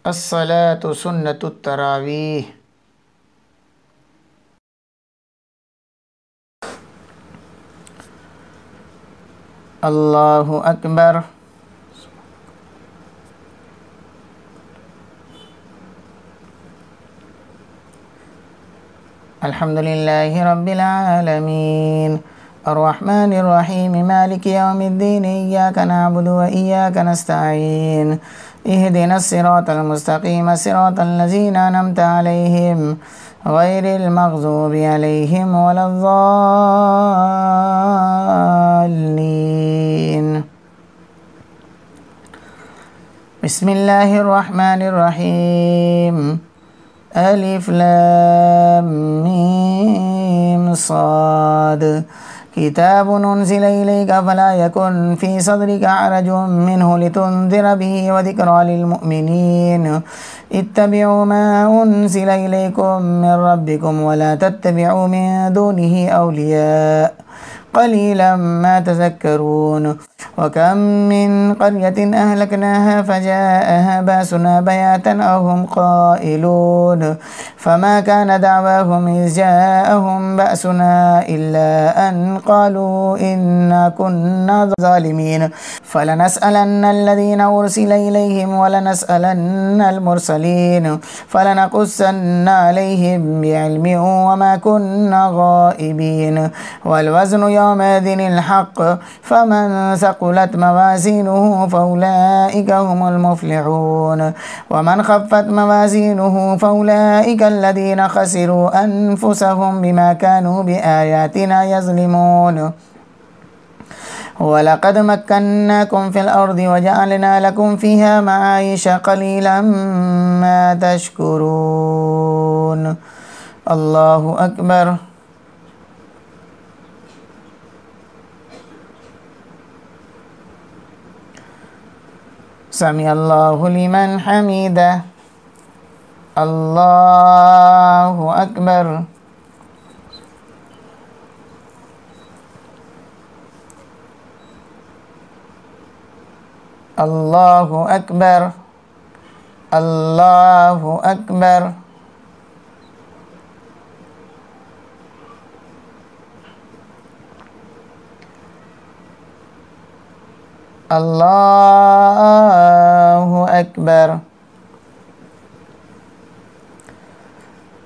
الصلاة سنة التراويح. الله أكبر. الحمد لله رب العالمين الرحمن الرحيم مالك يوم الدين إياك نعبد وإياك نستعين اهدنا الصراط المستقيم صراط الذين أنعمت عليهم غير المغضوب عليهم ولا الضالين. بسم الله الرحمن الرحيم. ألف لام ميم صاد. كتاب أنزل إليك فلا يكن في صدرك حرج منه لتنذر به وذكرى للمؤمنين. اتبعوا ما أنزل إليكم من ربكم ولا تتبعوا من دونه أولياء قليلا ما تذكرون. وكم من قرية أهلكناها فجاءها بأسنا بياتا أو هم قائلون فما كان دعواهم إذ جاءهم بأسنا إلا أن قالوا إنا كنا ظالمين. فلنسألن الذين أرسل إليهم ولنسألن المرسلين فلنقصن عليهم بعلم وما كنا غائبين. والوزن يومئذ الحق فمن ثقلت موازينه فأولئك هم المفلحون. ومن خفت موازينه فأولئك الذين خسروا أنفسهم بما كانوا بآياتنا يظلمون. ولقد مكناكم في الأرض وجعلنا لكم فيها معايش قليلا ما تشكرون. الله أكبر. سمع الله لمن حمده. الله أكبر. الله أكبر. الله أكبر. الله أكبر.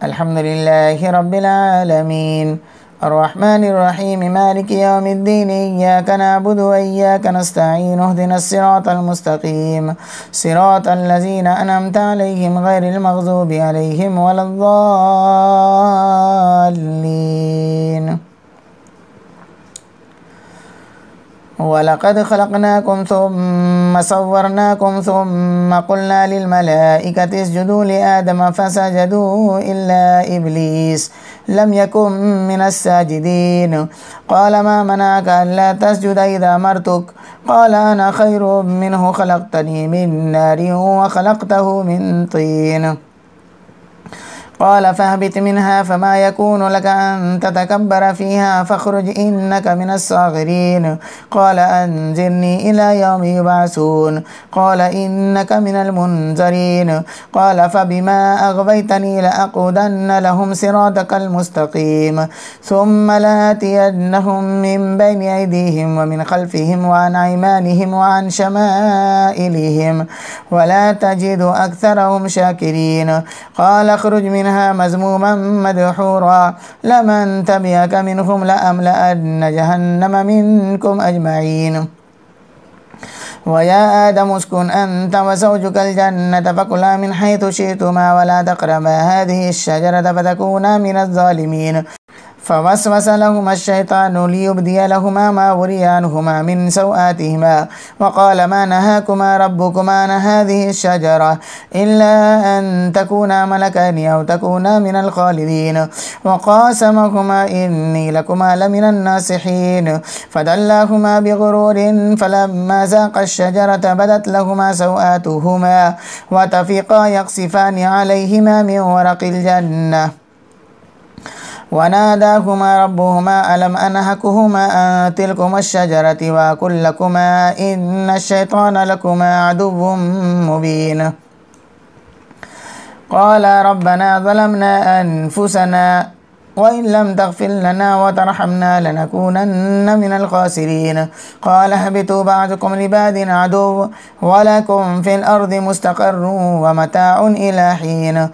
الحمد لله رب العالمين الرحمن الرحيم مالك يوم الدين إياك نعبد وإياك نستعين اهدنا الصراط المستقيم صراط الذين أنعمت عليهم غير المغضوب عليهم ولا الضالين. ولقد خلقناكم ثم صورناكم ثم قلنا للملائكة اسجدوا لآدم فسجدوا إلا إبليس لم يكن من الساجدين. قال ما منعك ألا تسجد إذا أمرتك؟ قال أنا خير منه خلقتني من نار وخلقته من طين. قال فاهبط منها فما يكون لك أن تتكبر فيها فاخرج إنك من الصاغرين. قال أنذرني إلى يوم يبعثون. قال إنك من المنذرين. قال فبما أغويتني لأقعدن لهم صراطك المستقيم ثم لآتينهم من بين أيديهم ومن خلفهم وعن أيمانهم وعن شمائلهم ولا تجد أكثرهم شاكرين. قال اخرج منها مذموما مدحورا لمن تبعك منهم لأملأن جهنم منكم أجمعين. ويا آدم اسكن أنت وزوجك الجنة فكلا من حيث شئتما ولا تقربا هذه الشجرة فتكونا من الظالمين. فوسوس لهما الشيطان ليبدي لهما ما وري عنهما من سوآتهما وقال ما نهاكما ربكما عن هذه الشجرة إلا أن تكونا ملكين أو تكونا من الخالدين. وقاسمهما إني لكما لمن الناصحين فدلاهما بغرور فلما ذاقا الشجرة بدت لهما سوآتهما وطفقا يقصفان عليهما من ورق الجنة وناداهما ربهما ألم أنهكهما عن تلكما الشجرة وأقل لكما إن الشيطان لكما عدو مبين. قال ربنا ظلمنا أنفسنا وإن لم تغفر لنا وترحمنا لنكونن من الخاسرين. قال اهبطوا بعضكم لبعض عدو ولكم في الأرض مستقر ومتاع إلى حين.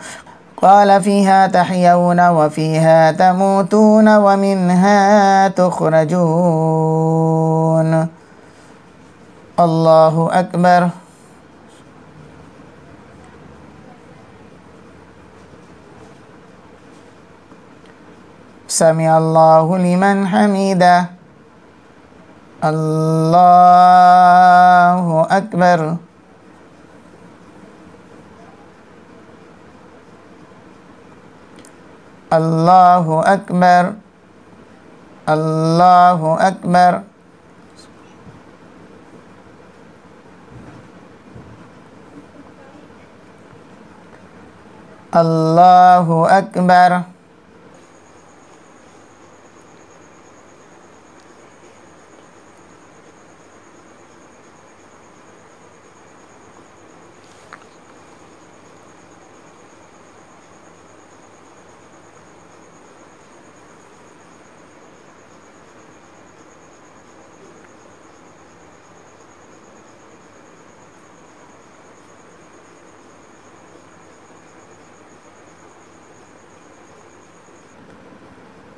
قال فيها تحيون وفيها تموتون ومنها تخرجون. الله أكبر. سمع الله لمن حمده. الله أكبر. الله أكبر. الله أكبر. الله أكبر.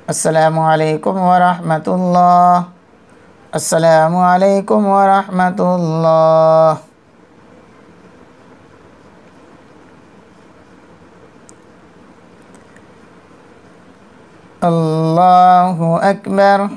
Assalamualaikum warahmatullah. Assalamualaikum warahmatullah. Allahu Akbar.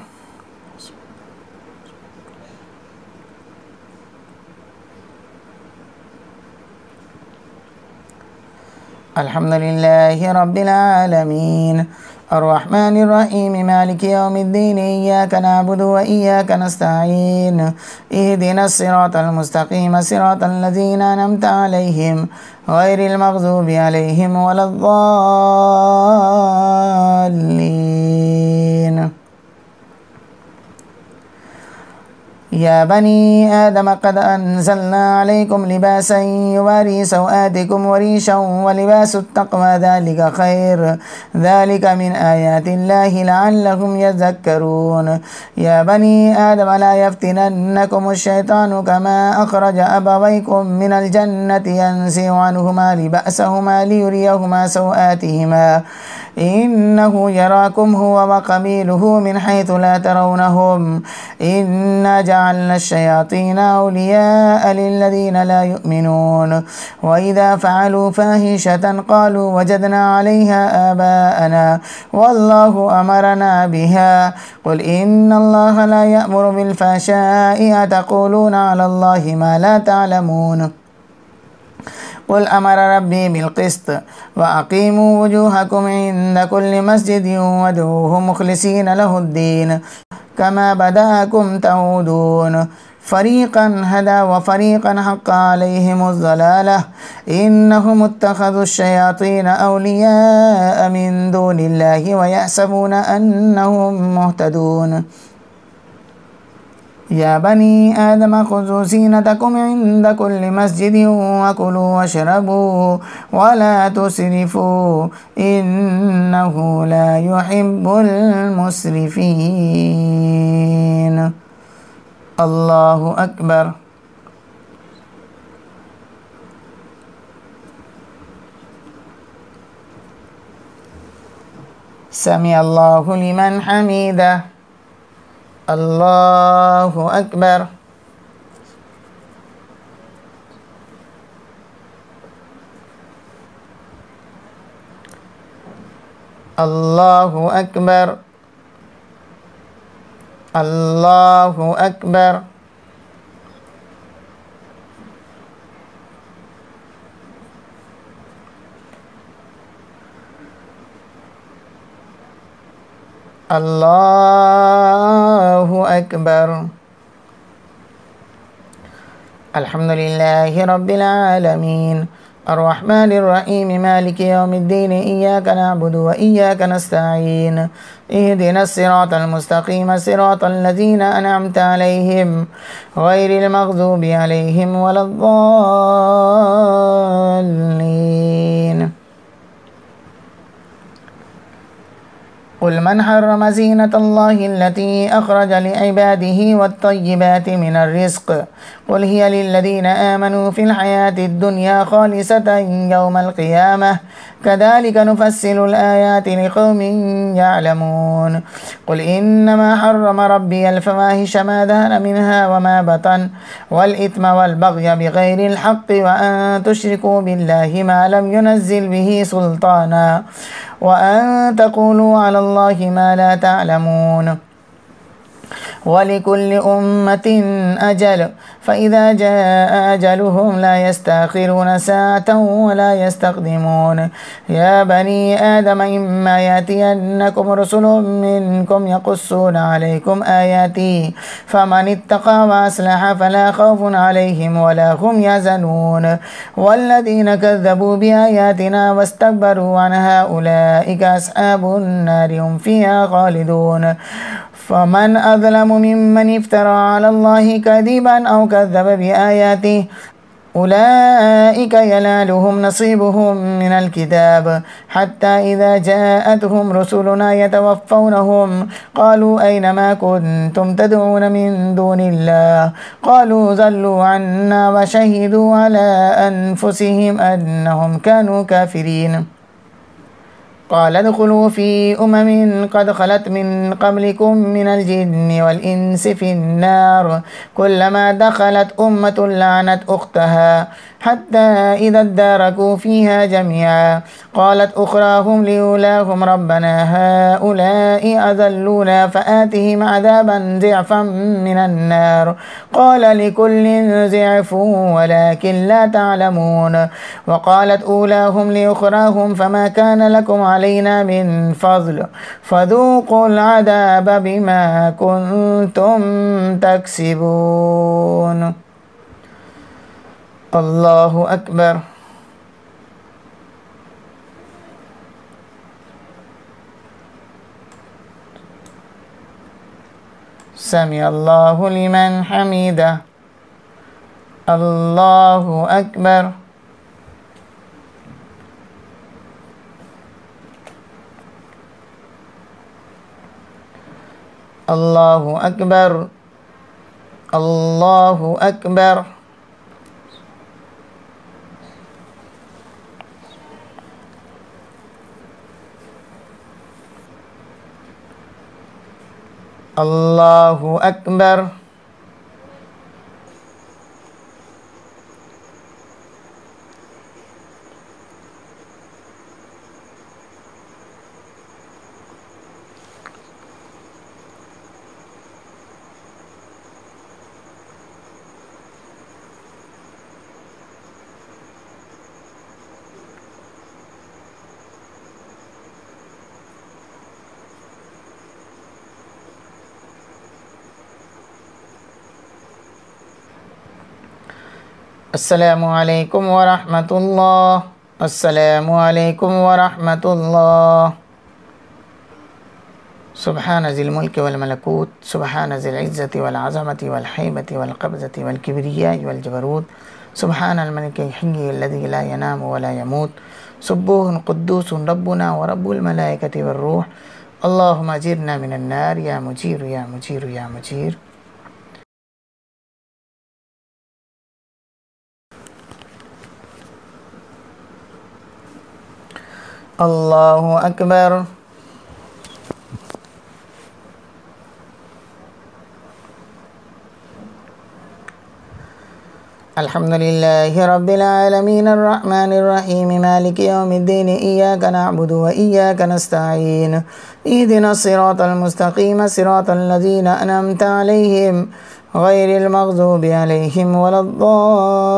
Alhamdulillahi Rabbil Alamin. الرحمن الرحيم مالك يوم الدين إياك نعبد وإياك نستعين اهدنا الصراط المستقيم صراط الذين أنعمت عليهم غير المغضوب عليهم ولا الضالين. يا بني آدم قد أنزلنا عليكم لباسا يواري سوآتكم وريشا ولباس التقوى ذلك خير ذلك من آيات الله لعلهم يذكرون. يا بني آدم لا يفتننكم الشيطان كما أخرج أبويكم من الجنة ينزع عنهما لبأسهما ليريهما سوآتهما إنه يراكم هو وقبيله من حيث لا ترونهم إنا جعلنا الشياطين أولياء للذين لا يؤمنون وإذا فعلوا فاحشة قالوا وجدنا عليها آباءنا والله أمرنا بها قل إن الله لا يأمر بالفحشاء أتقولون على الله ما لا تعلمون. قل أمر ربي بالقسط وأقيموا وجوهكم عند كل مسجد وادعوه مخلصين له الدين كما بدأكم تعودون. فريقا هدى وفريقا حق عليهم الضلالة إنهم اتخذوا الشياطين أولياء من دون الله ويحسبون أنهم مهتدون. يا بني آدم خذوا زينتكم عند كل مسجد وكلوا واشربوا ولا تسرفوا إنه لا يحب المسرفين. الله أكبر. سمع الله لمن حمده. الله أكبر. الله أكبر. الله أكبر. الله أكبر. الحمد لله رب العالمين الرحمن الرحيم مالك يوم الدين إياك نعبد وإياك نستعين اهدنا الصراط المستقيم صراط الذين أنعمت عليهم غير المغضوب عليهم ولا الضالين. قل من حرم زينة الله التي أخرج لعباده والطيبات من الرزق قل هي للذين آمنوا في الحياة الدنيا خالصة يوم القيامة كذلك نفصل الآيات لقوم يعلمون قل إنما حرم ربي الفواحش ما ظهر منها وما بطن والإثم والبغي بغير الحق وأن تشركوا بالله ما لم ينزل به سلطانا وأن تقولوا على الله ما لا تعلمون ولكل أمة أجل فإذا جاء أجلهم لا يستأخرون ساعة ولا يستقدمون يا بني آدم إما يأتينكم رسل منكم يقصون عليكم آياتي فمن اتقى وأصلح فلا خوف عليهم ولا هم يحزنون والذين كذبوا بآياتنا واستكبروا عنها أولئك أصحاب النار هم فيها خالدون فمن أظلم ممن افترى على الله كذبا أو كذب بآياته أولئك ينالهم نصيبهم من الكتاب حتى إذا جاءتهم رسلنا يتوفونهم قالوا أين ما كنتم تدعون من دون الله قالوا ضلوا عنا وشهدوا على أنفسهم أنهم كانوا كافرين قال ادخلوا في أمم قد خلت من قبلكم من الجن والإنس في النار كلما دخلت أمة لعنت أختها حتى إذا اداركوا فيها جميعا قالت أخراهم لأولاهم ربنا هؤلاء أذلونا فآتهم عذابا ضعفا من النار قال لكل ضعف ولكن لا تعلمون وقالت أولاهم لأخراهم فما كان لكم علينا من فضل فذوقوا العذاب بما كنتم تكسبون الله أكبر سمع الله لمن حمده الله أكبر الله أكبر الله أكبر الله أكبر Assalamualaikum warahmatullah. Assalamualaikum warahmatullah. Subhana zil mulki wal malakut, subhana zil izzati wal azamati wal haibati wal qabzati wal kibriyai wal jabarut, subhana al maliki hayyi alladhi la yanamu wa la yamut, subuhun quddusun rabbuna wa rabbul malaikati wal ruh. Allahumma ajirna minan nar ya mujir ya mujir ya mujir. Allahu Akbar. Alhamdulillahi Rabbil Alamin Ar-Rahmanir Rahim Maliki Yawmiddin Iyyaka na'budu wa iyyaka nasta'in Ihdinas siratal mustaqim siratal ladzina an'amta 'alaihim ghairil maghdubi 'alaihim waladdallin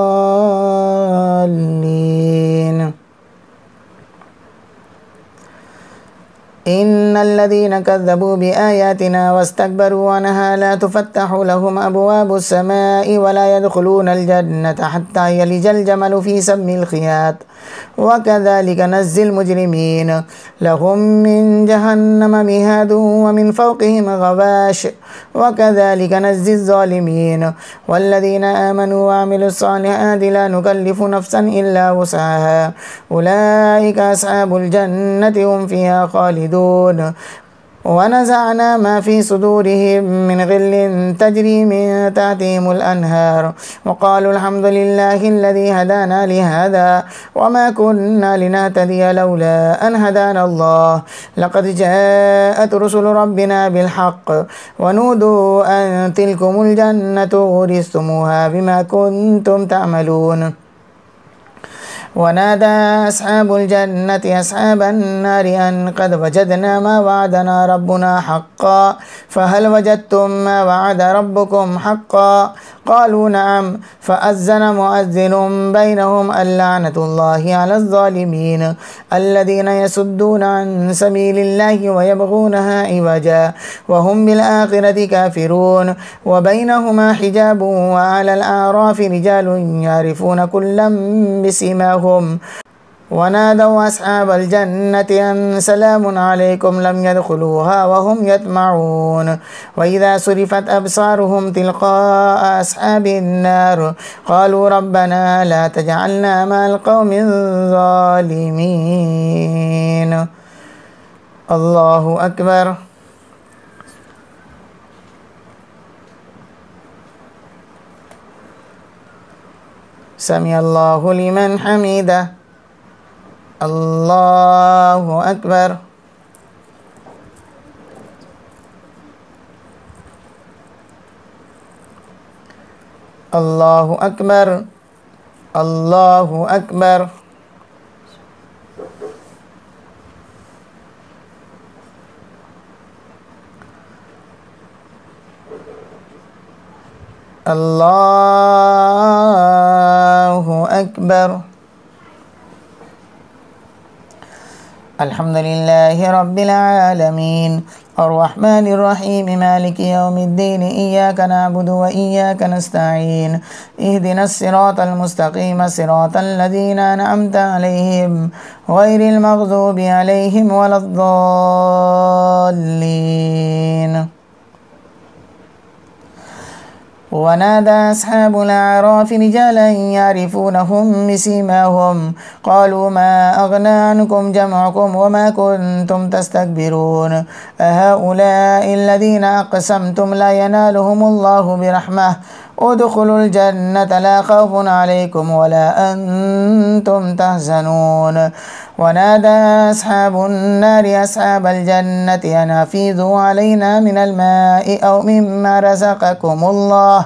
إن الذين كذبوا بآياتنا واستكبروا عنها لا تفتح لهم أبواب السماء ولا يدخلون الجنة حتى يلج الجمل في سم الخياط وكذلك نجزي المجرمين لهم من جهنم مهاد ومن فوقهم غواش وكذلك نجزي الظالمين والذين آمنوا وعملوا الصالحات لا نكلف نفسا إلا وسعها أولئك أصحاب الجنة هم فيها خالدون ونزعنا ما في صدورهم من غل تجري من تحتهم الأنهار وقالوا الحمد لله الذي هدانا لهذا وما كنا لنهتدي لولا أن هدانا الله لقد جاءت رسل ربنا بالحق ونودوا أن تلكم الجنة ورثتموها بما كنتم تعملون ونادى أصحاب الجنة أصحاب النار أن قد وجدنا ما وعدنا ربنا حقا فهل وجدتم ما وعد ربكم حقا قالوا نعم فأذن مؤذن بينهم اللعنة الله على الظالمين الذين يصدون عن سبيل الله ويبغونها عوجا وهم بالآخرة كافرون وبينهما حجاب وعلى الأعراف رجال يعرفون كلا بسيماهم ونادوا أصحاب الجنة أن سلام عليكم لم يدخلوها وهم يطمعون وإذا صرفت أبصارهم تلقاء أصحاب النار قالوا ربنا لا تجعلنا مع القوم الظالمين. الله أكبر. سمع الله لمن حمده. الله أكبر. الله أكبر. الله أكبر. الله أكبر. الحمد لله رب العالمين الرحمن الرحيم مالك يوم الدين إياك نعبد وإياك نستعين اهدنا الصراط المستقيم صراط الذين أنعمت عليهم غير المغضوب عليهم ولا الضالين. ونادى أصحاب الأعراف رجالا يعرفونهم بسيماهم قالوا ما أغنى عنكم جمعكم وما كنتم تستكبرون أهؤلاء الذين أقسمتم لا ينالهم الله برحمة ادخلوا الجنة لا خوف عليكم ولا أنتم تحزنون. ونادى أصحاب النار أصحاب الجنة أن أفيضوا علينا من الماء أو مما رزقكم الله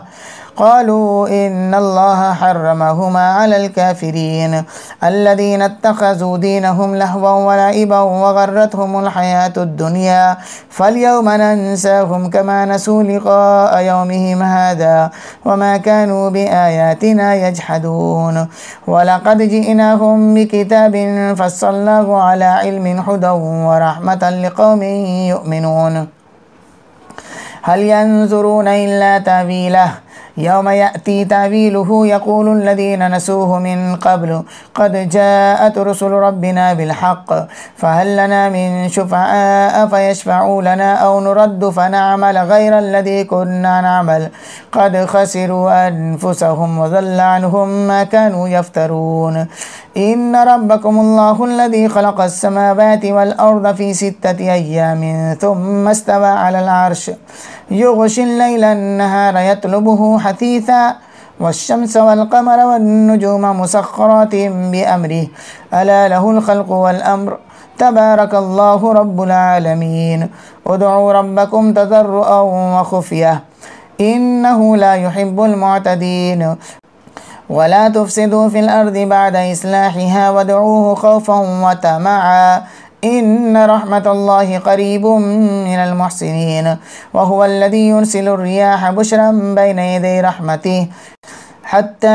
قالوا إن الله حرمهما على الكافرين الذين اتخذوا دينهم لهوا ولعبا وغرتهم الحياة الدنيا فاليوم ننساهم كما نسوا لقاء يومهم هذا وما كانوا بآياتنا يجحدون ولقد جئناهم بكتاب فصلناه على علم هدى ورحمة لقوم يؤمنون هل ينظرون إلا تأويله يوم يأتي تأويله يقول الذين نسوه من قبل قد جاءت رسل ربنا بالحق فهل لنا من شفعاء فيشفعوا لنا أو نرد فنعمل غير الذي كنا نعمل قد خسروا أنفسهم وضل عنهم ما كانوا يفترون. إن ربكم الله الذي خلق السماوات والأرض في 6 أيام ثم استوى على العرش يغشي الليل النهار يطلبه حثيثا والشمس والقمر والنجوم مسخرات بأمره ألا له الخلق والأمر تبارك الله رب العالمين. ادعوا ربكم تضرعا وخفية إنه لا يحب المعتدين ولا تفسدوا في الأرض بعد إصلاحها وادعوه خوفا وطمعا إن رحمة الله قريب من المحسنين وهو الذي يرسل الرياح بشرا بين يدي رحمته حتى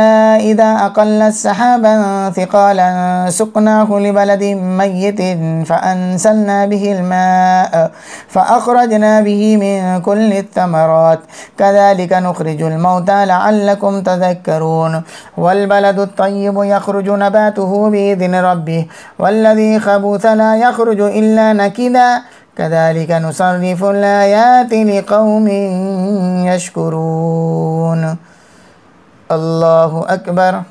إذا أقلت سحابا ثقالا سقناه لبلد ميت فأنزلنا به الماء فأخرجنا به من كل الثمرات كذلك نخرج الموتى لعلكم تذكرون. والبلد الطيب يخرج نباته بإذن ربه والذي خبث لا يخرج إلا نكدا كذلك نصرف الآيات لقوم يشكرون. الله أكبر.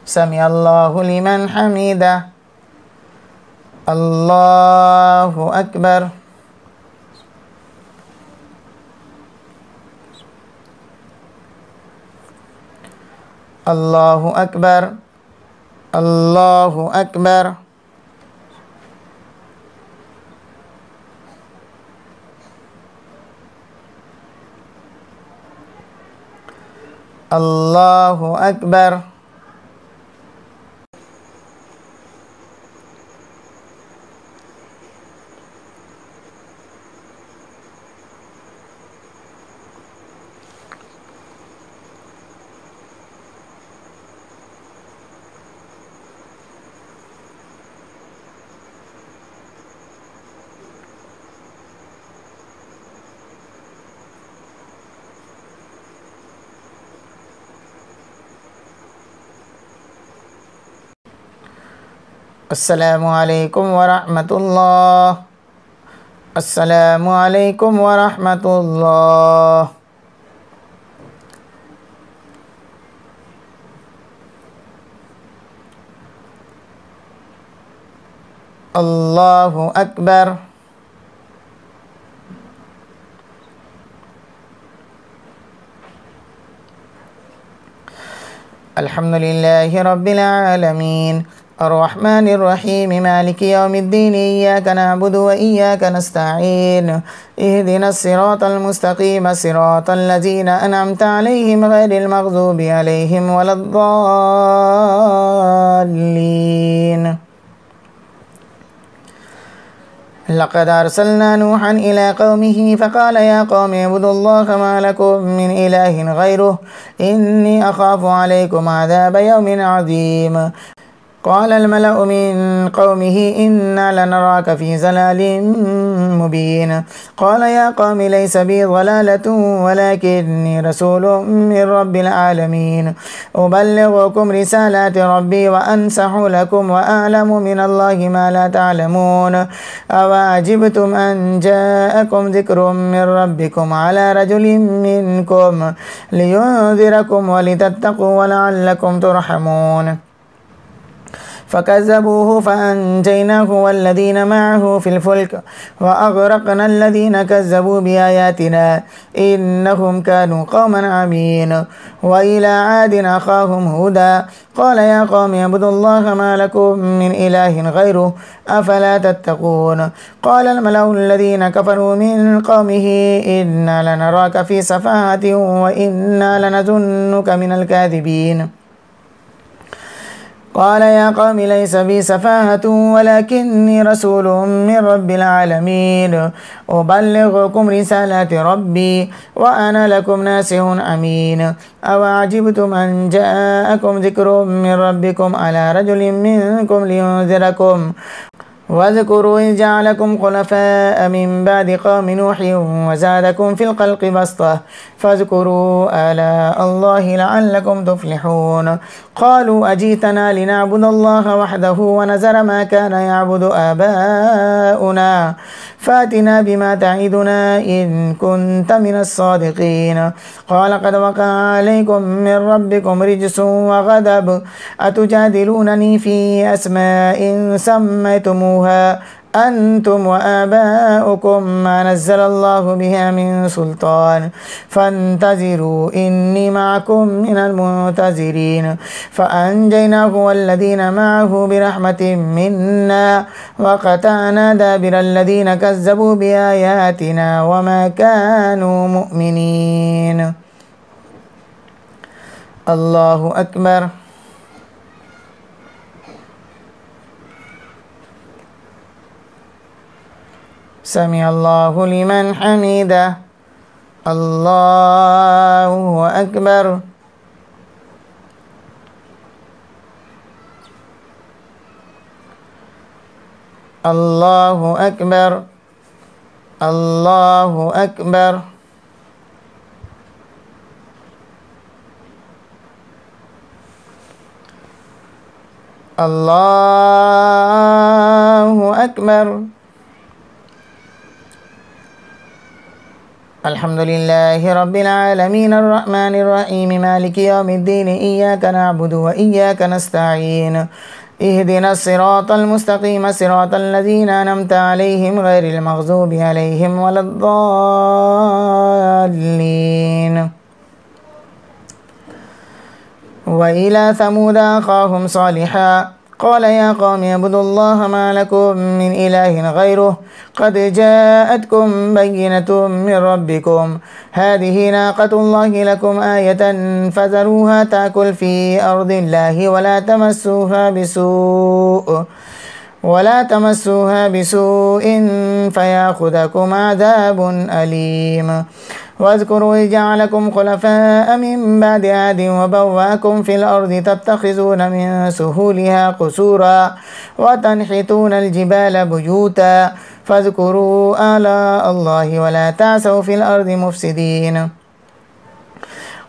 سمع الله لمن حمده. الله أكبر. الله أكبر. الله أكبر. الله أكبر. Assalamualaikum warahmatullah. Assalamualaikum warahmatullah. Allahu Akbar. Alhamdulillahi Rabbil Alamin. الرحمن الرحيم مالك يوم الدين إياك نعبد وإياك نستعين اهدنا الصراط المستقيم صراط الذين أنعمت عليهم غير المغضوب عليهم ولا الضالين. لقد أرسلنا نوحا إلى قومه فقال يا قوم اعبدوا الله ما لكم من إله غيره إني أخاف عليكم عذاب يوم عظيم. قال الملأ من قومه إنا لنراك في ضلال مبين. قال يا قوم ليس بي ضلالة ولكني رسول من رب العالمين أبلغكم رسالات ربي وأنصح لكم وأعلم من الله ما لا تعلمون. أوعجبتم أن جاءكم ذكر من ربكم على رجل منكم لينذركم ولتتقوا ولعلكم ترحمون. فكذبوه فأنجيناه والذين معه في الفلك وأغرقنا الذين كذبوا بآياتنا إنهم كانوا قوما عمين. وإلى عاد أخاهم هودا قال يا قوم اعبدوا الله ما لكم من إله غيره أفلا تتقون. قال الملأ الذين كفروا من قومه إنا لنراك في سفاهة وإنا لنظنك من الكاذبين. قال يا قوم ليس بي سفاهة ولكني رسول من رب العالمين أبلغكم رسالات ربي وأنا لكم ناصح أمين. أوعجبتم أن جاءكم ذكر من ربكم على رجل منكم لينذركم واذكروا إذ جعلكم خلفاء من بعد قوم نوح وزادكم في الخلق بسطة فاذكروا آلاء الله لعلكم تفلحون. قالوا أجيتنا لنعبد الله وحده ونذر ما كان يعبد آباؤنا فاتنا بما تعدنا إن كنت من الصادقين. قال قد وقع عليكم من ربكم رجس وغضب أتجادلونني في أسماء سميتموها أنتم وآباؤكم ما نزل الله بها من سلطان فانتظروا إني معكم من المنتظرين. فأنجيناه والذين معه برحمة منا وقطعنا دابر الذين كذبوا بآياتنا وما كانوا مؤمنين. الله أكبر. سمع الله لمن حمده. الله أكبر. الله أكبر. الله أكبر. الله أكبر. الحمد لله رب العالمين الرحمن الرحيم مالك يوم الدين إياك نعبد وإياك نستعين اهدنا الصراط المستقيم صراط الذين أنعمت عليهم غير المغضوب عليهم ولا الضالين. وإلى ثمود أخاهم صالحا قال يا قوم اعبدوا الله ما لكم من إله غيره قد جاءتكم بينة من ربكم هذه ناقة الله لكم آية فذروها تأكل في أرض الله ولا تمسوها بسوء فيأخذكم عذاب أليم. واذكروا إذ جعلكم خلفاء من بعد عاد وبوأكم في الأرض تتخذون من سهولها قصورا وتنحتون الجبال بيوتا فاذكروا آلاء الله ولا تعثوا في الأرض مفسدين.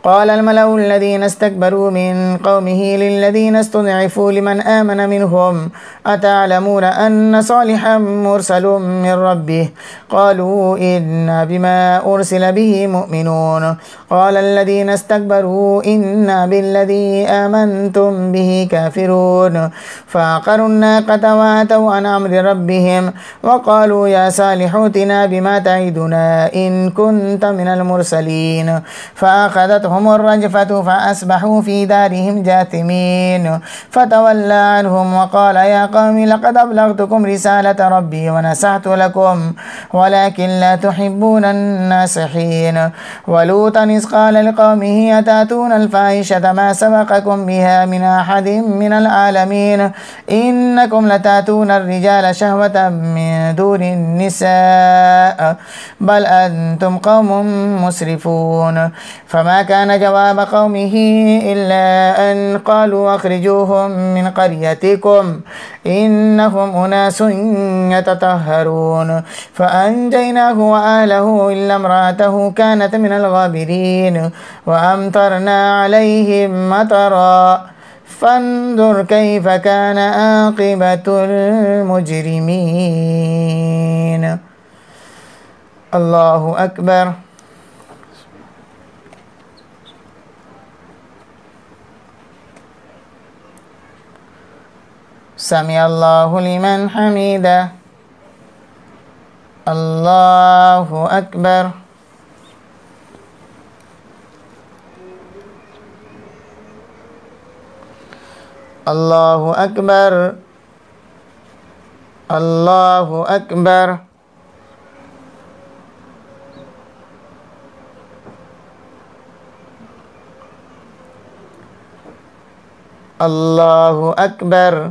قال الملأ الذين استكبروا من قومه للذين استضعفوا لمن آمن منهم أتعلمون أن صالحا مرسل من ربه قالوا إنا بما أرسل به مؤمنون. قال الذين استكبروا إنا بالذي آمنتم به كافرون فعقروا الناقة وعتوا عن أمر ربهم وقالوا يا صالح ائتنا بما تعدنا إن كنت من المرسلين فأخذتهم الرجفة فأصبحوا في دارهم جاثمين فتولى عنهم وقال يا قوم لقد أبلغتكم رسالة ربي ونصحت لكم ولكن لا تحبون الناصحين. ولوطا إذ قال لقومه أتأتون الفاحشة ما سبقكم بها من أحد من العالمين إنكم لتأتون الرجال شهوة من دون النساء بل أنتم قوم مسرفون. فما كان جواب قومه إلا أن قالوا أخرجوهم من قريتكم إنهم أناس يتطهرون فأنجيناه وأهله إلا امرأته كانت من الغابرين وأمطرنا عليهم مطرا فانظر كيف كان عاقبة المجرمين. الله أكبر. سمع الله لمن حمده. الله أكبر. الله أكبر. الله أكبر. الله أكبر.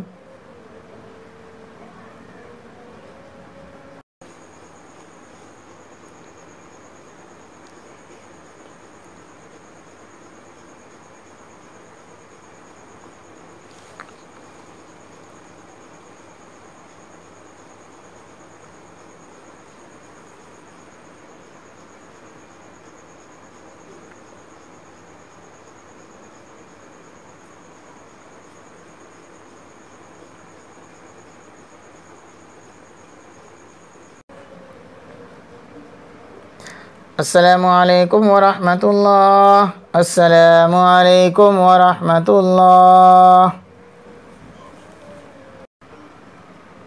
السلام عليكم ورحمة الله. السلام عليكم ورحمة الله.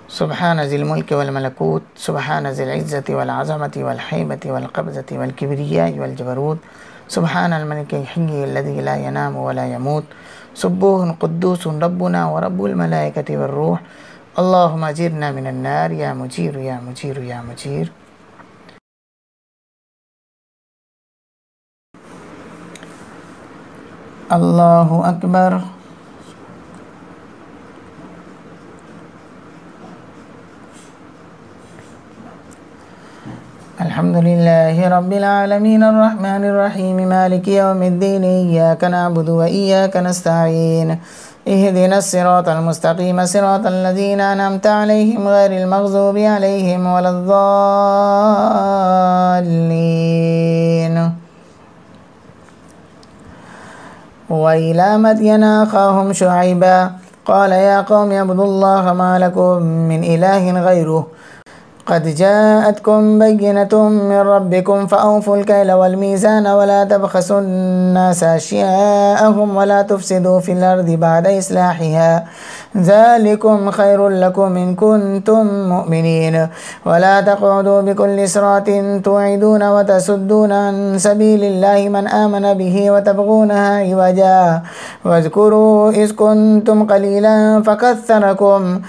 سبحان ذي الملك والملكوت سبحان ذي العزة والعظمة والهيبة والقبضة والكبرياء والجبروت سبحان الملك الحي الذي لا ينام ولا يموت سبوح قدوس ربنا ورب الملائكة والروح. اللهم أجرنا من النار يا مجير يا مجير يا مجير. الله أكبر. الحمد لله رب العالمين الرحمن الرحيم مالك يوم الدين إياك نعبد وإياك نستعين اهدنا الصراط المستقيم صراط الذين أنعمت عليهم غير المغضوب عليهم ولا الضالين. وإلى مدين أخاهم شعيبا قال يا قوم اعبدوا الله ما لكم من إله غيره قد جاءتكم بينة من ربكم فأوفوا الكيل والميزان ولا تبخسوا الناس أشياءهم ولا تفسدوا في الأرض بعد إصلاحها ذلكم خير لكم إن كنتم مؤمنين ولا تقعدوا بكل صراط توعدون وتصدون عن سبيل الله من آمن به وتبغونها عوجا واذكروا إذ كنتم قليلا فكثركم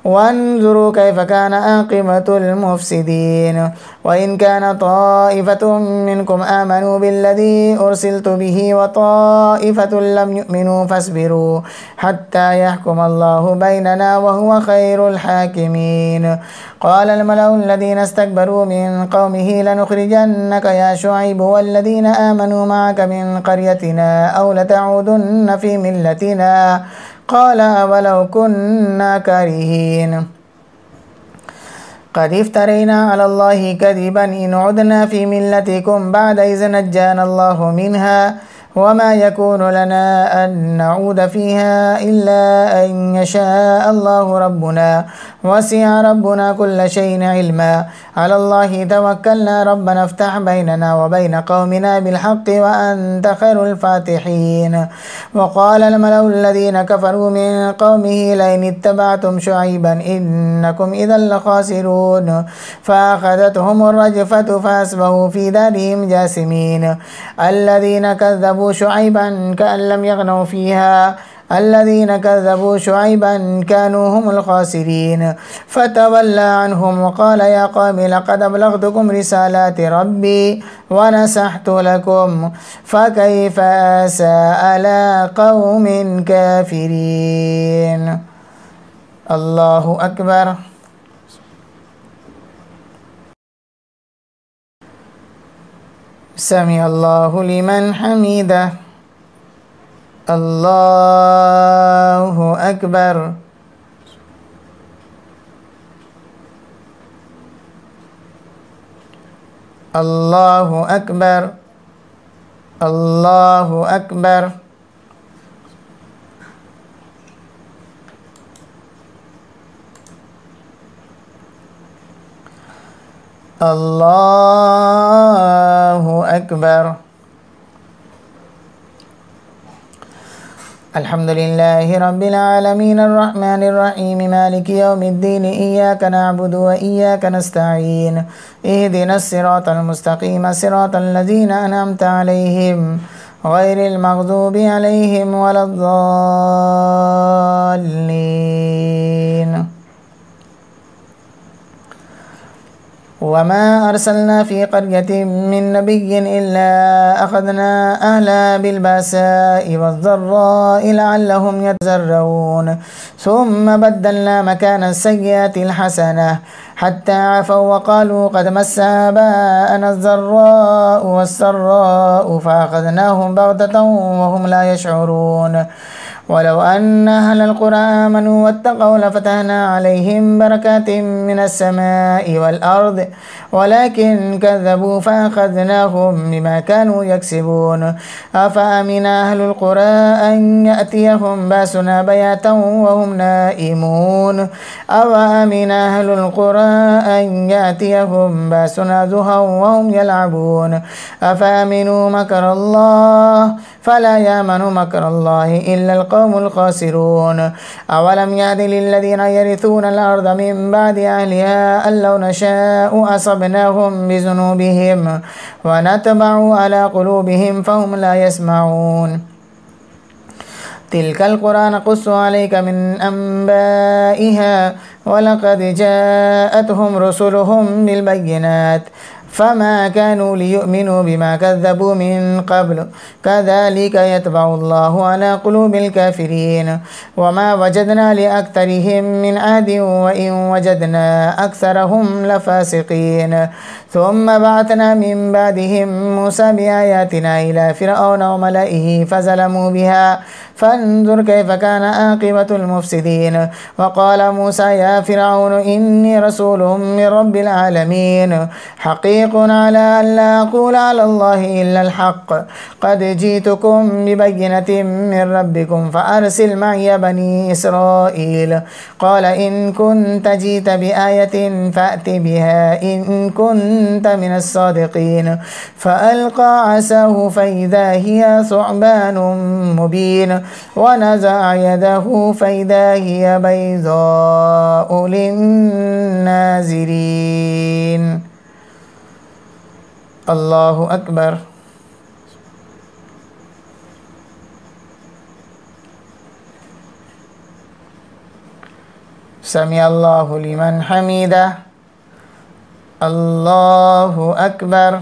وانظروا كيف كان عاقبة المفسدين وإن كان طائفة منكم آمنوا بالذي أرسلت به وطائفة لم يؤمنوا فاصبروا حتى يحكم الله بيننا وهو خير الحاكمين قال الملأ الذين استكبروا من قومه لنخرجنك يا شعيب والذين آمنوا معك من قريتنا أو لتعودن في ملتنا قال ولو كنا كارهين قد افترينا على الله كذبا إن عدنا في ملتكم بعد إذ نجانا الله منها وما يكون لنا أن نعود فيها إلا أن يشاء الله ربنا وسع ربنا كل شيء علما على الله توكلنا ربنا افتح بيننا وبين قومنا بالحق وأنت خير الفاتحين وقال الملأ الذين كفروا من قومه لئن اتبعتم شعيبا إنكم إذا لخاسرون فأخذتهم الرجفة فأصبحوا في دارهم جاثمين الذين كذبوا شعيبا كأن لم يغنوا فيها الذين كذبوا شعيبا كانوا هم الخاسرين فتولى عنهم وقال يا قوم لقد أبلغتكم رسالات ربي ونصحت لكم فكيف آسى على قوم كافرين الله أكبر سمع الله لمن حمده الله أكبر الله أكبر الله أكبر الله أكبر الحمد لله رب العالمين الرحمن الرحيم مالك يوم الدين إياك نعبد وإياك نستعين اهدنا الصراط المستقيم صراط الذين أنعمت عليهم غير المغضوب عليهم ولا الضالين وما أرسلنا في قرية من نبي إلا أخذنا أهلها بالبأساء والضراء لعلهم يتضرعون ثم بدلنا مكان السيئات الحسنة حتى عفوا وقالوا قد مس آباءنا الضراء والسراء فأخذناهم بغتة وهم لا يشعرون ولو أن أهل القرى آمنوا واتقوا لفتحنا عليهم بركات من السماء والأرض ولكن كذبوا فأخذناهم بما كانوا يكسبون أفأمن أهل القرى أن يأتيهم باسنا بياتا وهم نائمون أوأمن أهل القرى أن يأتيهم باسنا ضحى وهم يلعبون أفأمنوا مكر الله فلا يأمن مكر الله إلا القوم الخاسرون أولم يهد للذين يرثون الأرض من بعد أهلها أن لو نشاء أصبناهم بذنوبهم ونتبع على قلوبهم فهم لا يسمعون تلك القرى نقص عليك من أنبائها ولقد جاءتهم رسلهم بالبينات فما كانوا ليؤمنوا بما كذبوا من قبل كذلك يطبع الله على قلوب الكافرين وما وجدنا لأكثرهم من عهد وإن وجدنا أكثرهم لفاسقين ثم بعثنا من بعدهم موسى بآياتنا إلى فرعون وملئه فظلموا بها فانظر كيف كان عاقبة المفسدين. وقال موسى يا فرعون إني رسول من رب العالمين حقيق على أن لا أقول على الله إلا الحق قد جئتكم ببينة من ربكم فأرسل معي بني إسرائيل. قال إن كنت جئت بآية فأت بها إن كنت من الصادقين. فألقى عصاه فإذا هي ثعبان مبين ونزع يده فإذا هي بيضاء للناظرين. الله أكبر. سمع الله لمن حمده. الله أكبر.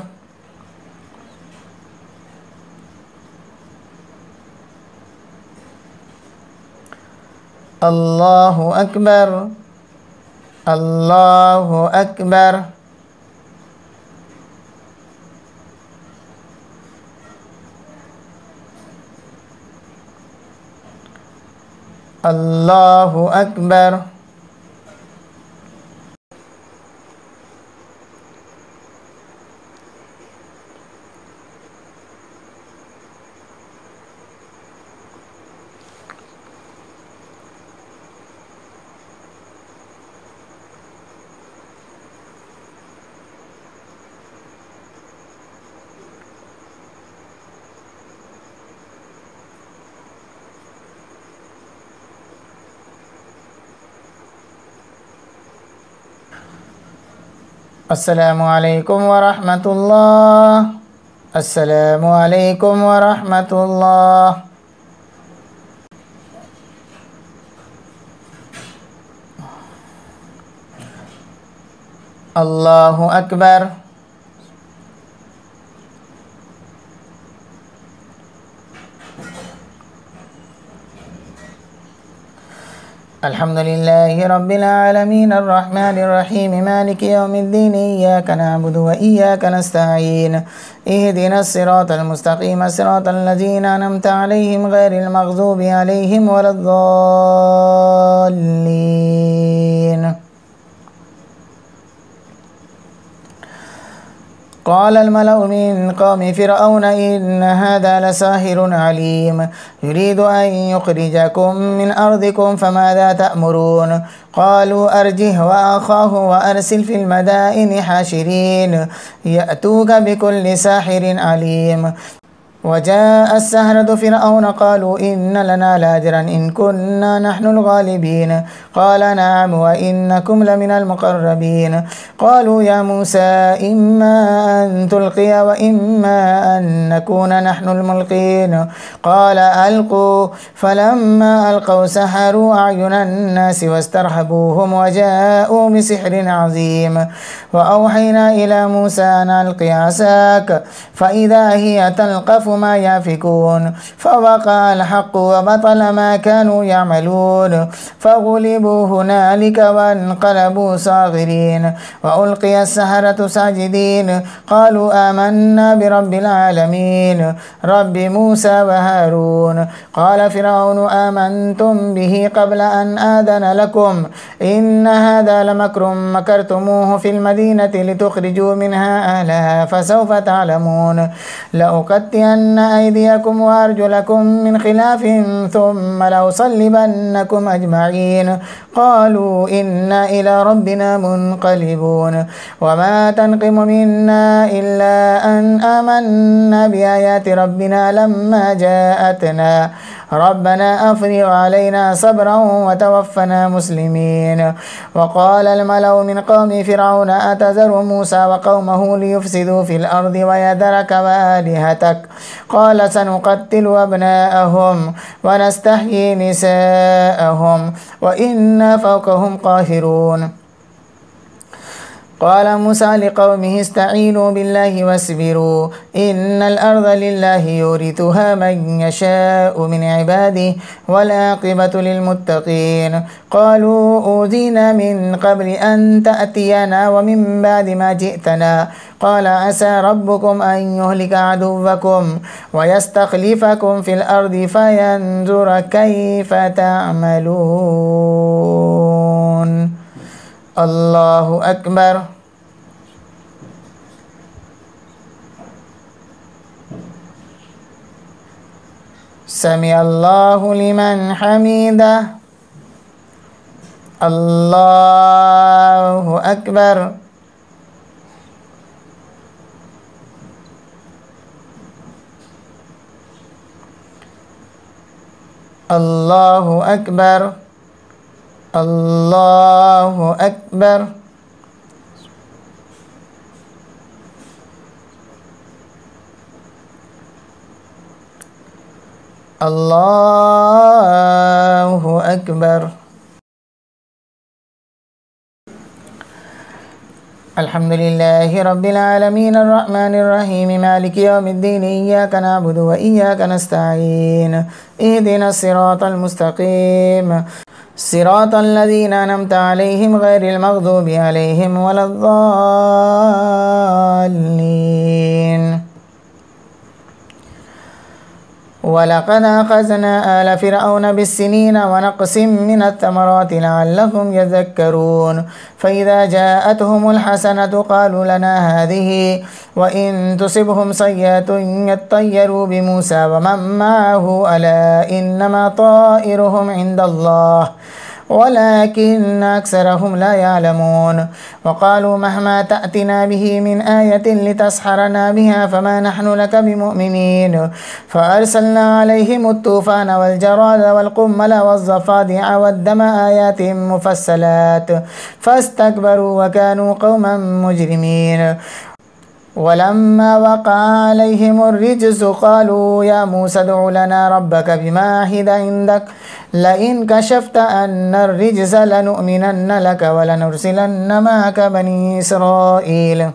الله أكبر. الله أكبر. الله أكبر. Assalamualaikum warahmatullah. Assalamualaikum warahmatullah. Allahu Akbar. الحمد لله رب العالمين الرحمن الرحيم مالك يوم الدين إياك نعبد وإياك نستعين اهدنا الصراط المستقيم صراط الذين أنعمت عليهم غير المغضوب عليهم ولا الضالين. قال الملأ من قوم فرعون إن هذا لساحر عليم يريد أن يخرجكم من أرضكم فماذا تأمرون. قالوا أرجه وأخاه وأرسل في المدائن حاشرين يأتوك بكل ساحر عليم. وجاء السحرة فرعون قالوا إن لنا لأجرا إن كنا نحن الغالبين. قال نعم وإنكم لمن المقربين. قالوا يا موسى إما أن تلقي وإما أن نكون نحن الملقين. قال ألقوا فلما ألقوا سحروا أعين الناس واسترهبوهم وجاءوا بسحر عظيم. وأوحينا إلى موسى أن ألق عصاك فإذا هي تلقف ما يافكون. فوقع الحق وبطل ما كانوا يعملون فغلبوا هنالك وانقلبوا صاغرين. وألقي السحرة ساجدين قالوا آمنا برب العالمين رب موسى وهارون. قال فرعون آمنتم به قبل أن آذن لكم إن هذا لمكر مكرتموه في المدينة لتخرجوا منها أهلها فسوف تعلمون. لأقطعن أيديكم وأرجلكم من خلاف ثم لأصلبنكم أجمعين. قالوا إنا إلى ربنا منقلبون. وما تنقم منا إلا أن آمنا بآيات ربنا لما جاءتنا ربنا أفرغ علينا صبرا وتوفنا مسلمين. وقال الملأ من قوم فرعون أتذر موسى وقومه ليفسدوا في الأرض ويذرك وآلهتك قال سنقتل أبناءهم ونستحيي نساءهم وإنا فوقهم قاهرون. قال موسى لقومه استعينوا بالله واصبروا إن الأرض لله يورثها من يشاء من عباده والعاقبة للمتقين قالوا أوذينا من قبل أن تأتينا ومن بعد ما جئتنا قال عسى ربكم أن يهلك عدوكم ويستخلفكم في الأرض فينظر كيف تعملون. الله أكبر. سمع الله لمن حمده. الله أكبر. الله أكبر. الله أكبر. الله أكبر. الحمد لله رب العالمين الرحمن الرحيم مالك يوم الدين إياك نعبد وإياك نستعين اهدنا الصراط المستقيم صراط الذين أنعمت عليهم غير المغضوب عليهم ولا الضالين. ولقد أخذنا آل فرعون بالسنين ونقص من الثمرات لعلهم يذكرون فإذا جاءتهم الحسنة قالوا لنا هذه وإن تصبهم سيئة يطيروا بموسى ومن معه ألا إنما طائرهم عند الله ولكن أكثرهم لا يعلمون وقالوا مهما تأتنا به من آية لتسحرنا بها فما نحن لك بمؤمنين فأرسلنا عليهم الطوفان والجراد والقمل والضفادع والدم آيات مفصلات فاستكبروا وكانوا قوما مجرمين ولما وقع عليهم الرجز قالوا يا موسى ادع لنا ربك بما عهد عندك لئن كشفت أن الرجز لنؤمنن لك ولنرسلن معك بني إسرائيل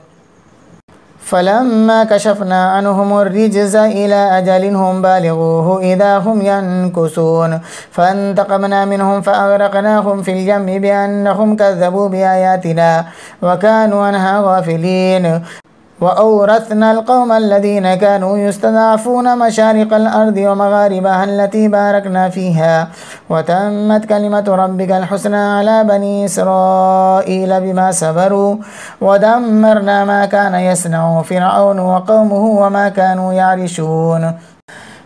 فلما كشفنا عنهم الرجز إلى أجل هم بالغوه إذا هم ينكثون فانتقمنا منهم فأغرقناهم في اليم بأنهم كذبوا بآياتنا وكانوا عنها غافلين وأورثنا القوم الذين كانوا يستضعفون مشارق الأرض ومغاربها التي باركنا فيها وتمت كلمة ربك الحسنى على بني إسرائيل بما صبروا ودمرنا ما كان يصنع فرعون وقومه وما كانوا يعرشون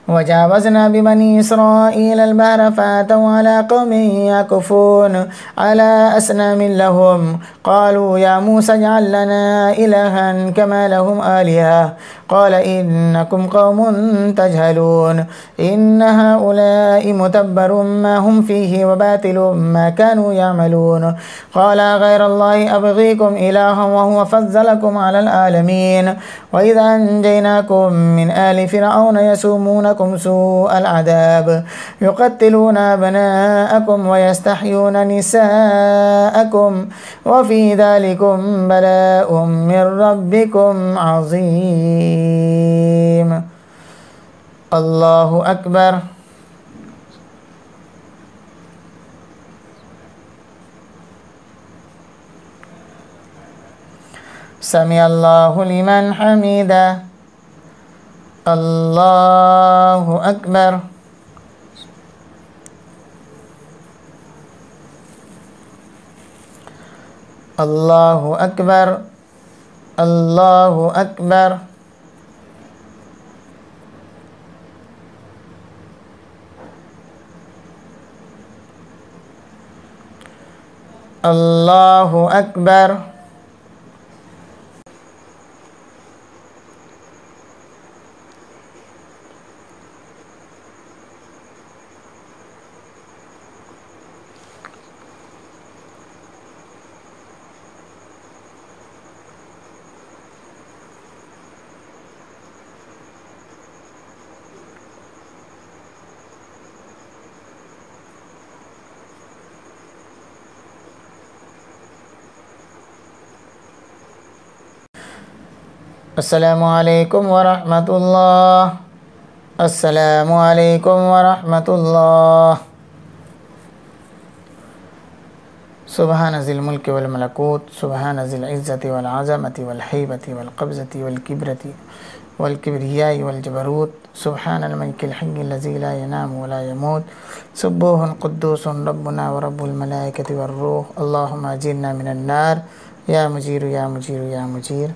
وجاوزنا ببني إسرائيل البحر فأتوا على قوم يعكفون على أصنام لهم قالوا يا موسى اجعل لنا إلها كما لهم آلهة قال إنكم قوم تجهلون إن هؤلاء متبر ما هم فيه وباطل ما كانوا يعملون قال غير الله أبغيكم إلها وهو فضلكم على العالمين وإذا أنجيناكم من آل فرعون يسومونكم سوء العذاب يقتلون أبناءكم ويستحيون نساءكم وفي ذلكم بلاء من ربكم عظيم. الله أكبر. سمع الله لمن حمده. الله أكبر. الله أكبر. الله أكبر. الله أكبر. Assalamualaikum warahmatullah. Assalamualaikum warahmatullah. سبحان ذي الملك والملكوت سبحان ذي العزة والعظمة والهيبة والقبضة والكبرياء والجبروت سبحان الملك الحي الذي لا ينام ولا يموت سبوح قدوس ربنا ورب الملائكة والروح اللهم أجرنا من النار يا مجير يا مجير يا مجير.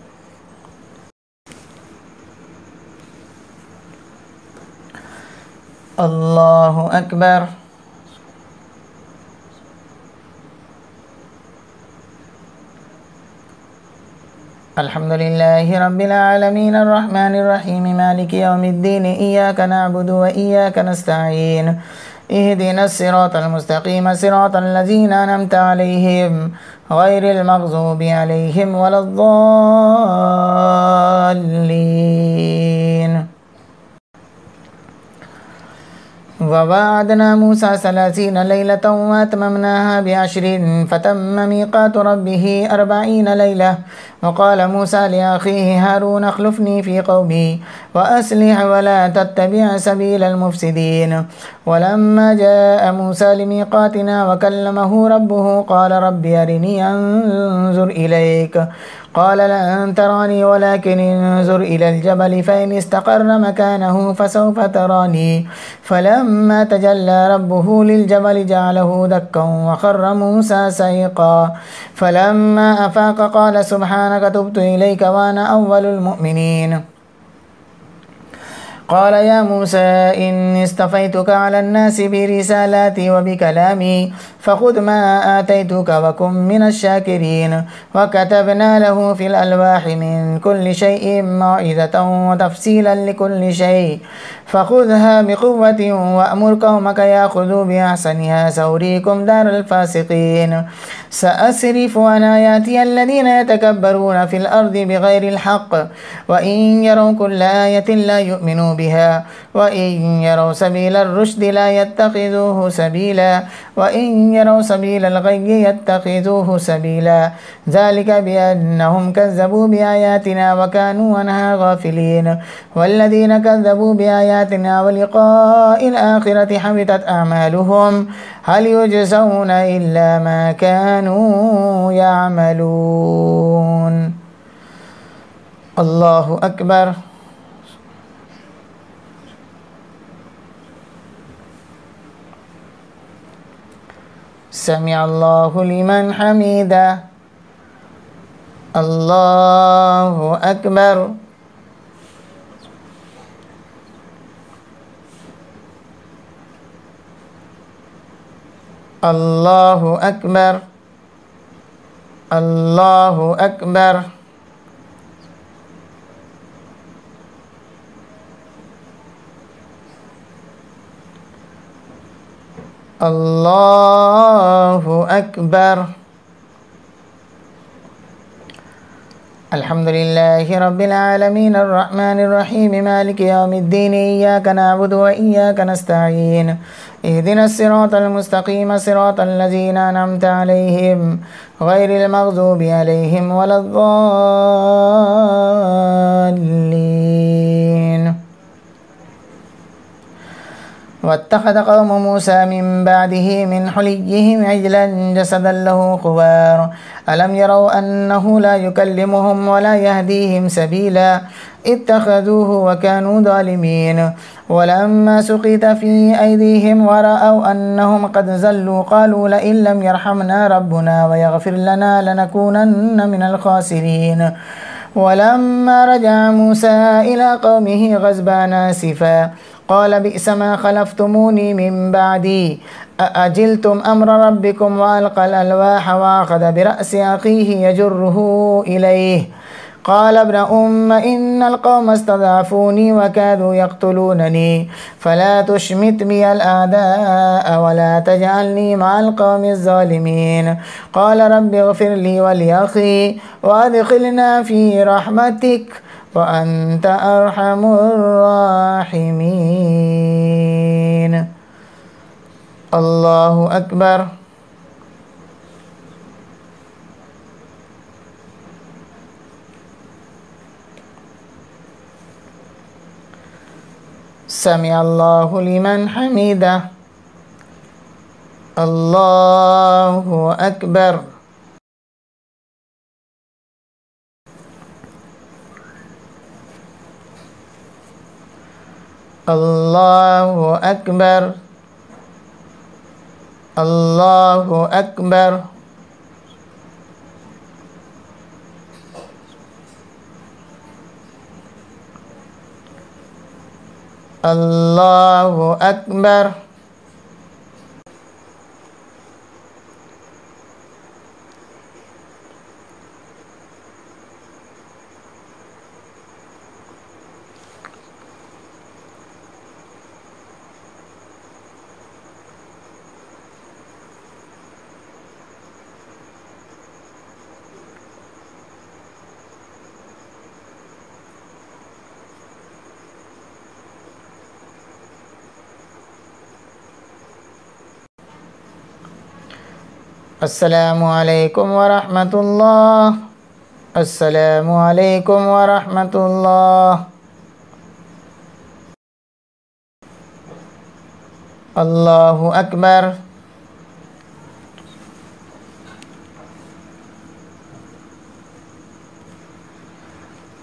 الله أكبر. الحمد لله رب العالمين الرحمن الرحيم مالك يوم الدين إياك نعبد وإياك نستعين اهدنا الصراط المستقيم صراط الذين أنعمت عليهم غير المغضوب عليهم ولا الضالين. ووعدنا موسى 30 ليلة وأتممناها ب10 فتم ميقات ربه 40 ليلة. وقال موسى لأخيه هارون اخلفني في قومي وأصلح ولا تتبع سبيل المفسدين. ولما جاء موسى لميقاتنا وكلمه ربه قال رب أرني أنظر إليك قال لن تراني ولكن انظر إلى الجبل فإن استقر مكانه فسوف تراني. فلما تجلى ربه للجبل جعله دكا وخر موسى سيقا. فلما أفاق قال سبحانك تبت إليك وأنا أول المؤمنين. قال يا موسى إني اصطفيتك على الناس برسالاتي وبكلامي فخذ ما آتيتك وكن من الشاكرين. وكتبنا له في الألواح من كل شيء موعظة وتفصيلا لكل شيء فخذها بقوة وأمر قومك يأخذوا بأحسنها سأريكم دار الفاسقين. سأصرف عن آياتي الذين يتكبرون في الأرض بغير الحق وإن يروا كل آية لا يؤمنوا بها وإن يروا سبيل الرشد لا يتخذوه سبيلا وإن يروا سبيل الغي يتخذوه سبيلا ذلك بأنهم كذبوا بآياتنا وكانوا عنها غافلين. والذين كذبوا بآياتنا ولقاء الآخرة حبطت أعمالهم هل يجزون إلا ما كانوا يعملون. الله أكبر. سمع الله لمن حمده. الله أكبر. الله أكبر. الله أكبر. الله أكبر. الحمد لله رب العالمين الرحمن الرحيم مالك يوم الدين إياك نعبد وإياك نستعين اهدنا الصراط المستقيم صراط الذين أنعمت عليهم غير المغضوب عليهم ولا الضالين. واتخذ قوم موسى من بعده من حليهم عجلا جسدا له خوار ألم يروا أنه لا يكلمهم ولا يهديهم سبيلا اتخذوه وكانوا ظالمين. ولما سقط في أيديهم ورأوا أنهم قد زلوا قالوا لئن لم يرحمنا ربنا ويغفر لنا لنكونن من الخاسرين. ولما رجع موسى إلى قومه غضبان آسفا قال بئس ما خلفتموني من بعدي أأجلتم أمر ربكم وألقى الألواح وأخذ برأس أخيه يجره إليه قال ابن أم إن القوم استضعفوني وكادوا يقتلونني فلا تشمت بي الأعداء ولا تجعلني مع القوم الظالمين. قال رب اغفر لي ولأخي وأدخلنا في رحمتك وأنت أرحم الراحمين. الله أكبر. سمع الله لمن حمده. الله أكبر. الله أكبر. الله أكبر. الله أكبر. Assalamualaikum warahmatullah. Assalamualaikum warahmatullah. Allahu Akbar.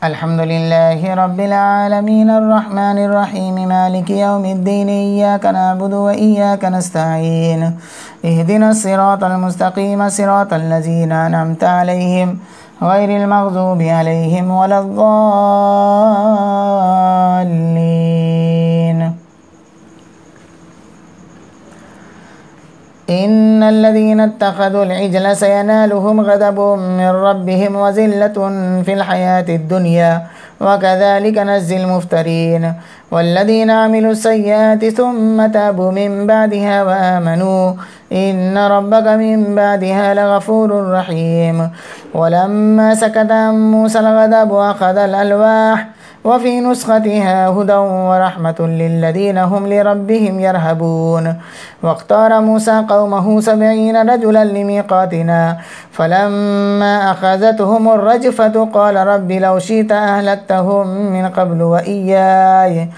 Alhamdulillahi Rabbil Alamin Ar-Rahmanir Rahim Maliki Yawmiddin Iyyaka na'budu wa iyyaka nasta'in Ihdinas siratal mustaqim siratal ladzina an'amta 'alaihim ghairil maghdubi 'alaihim waladdallin. إن الذين اتخذوا العجل سينالهم غضب من ربهم وذلة في الحياة الدنيا وكذلك نجزي المفترين والذين عملوا السيئات ثم تابوا من بعدها وآمنوا إن ربك من بعدها لغفور رحيم ولما سكت عن موسى الغضب أخذ الألواح وفي نسختها هدى ورحمة للذين هم لربهم يرهبون واختار موسى قومه 70 رجلا لميقاتنا فلما أخذتهم الرجفة قال رب لو شئت أهلكتهم من قبل وإياي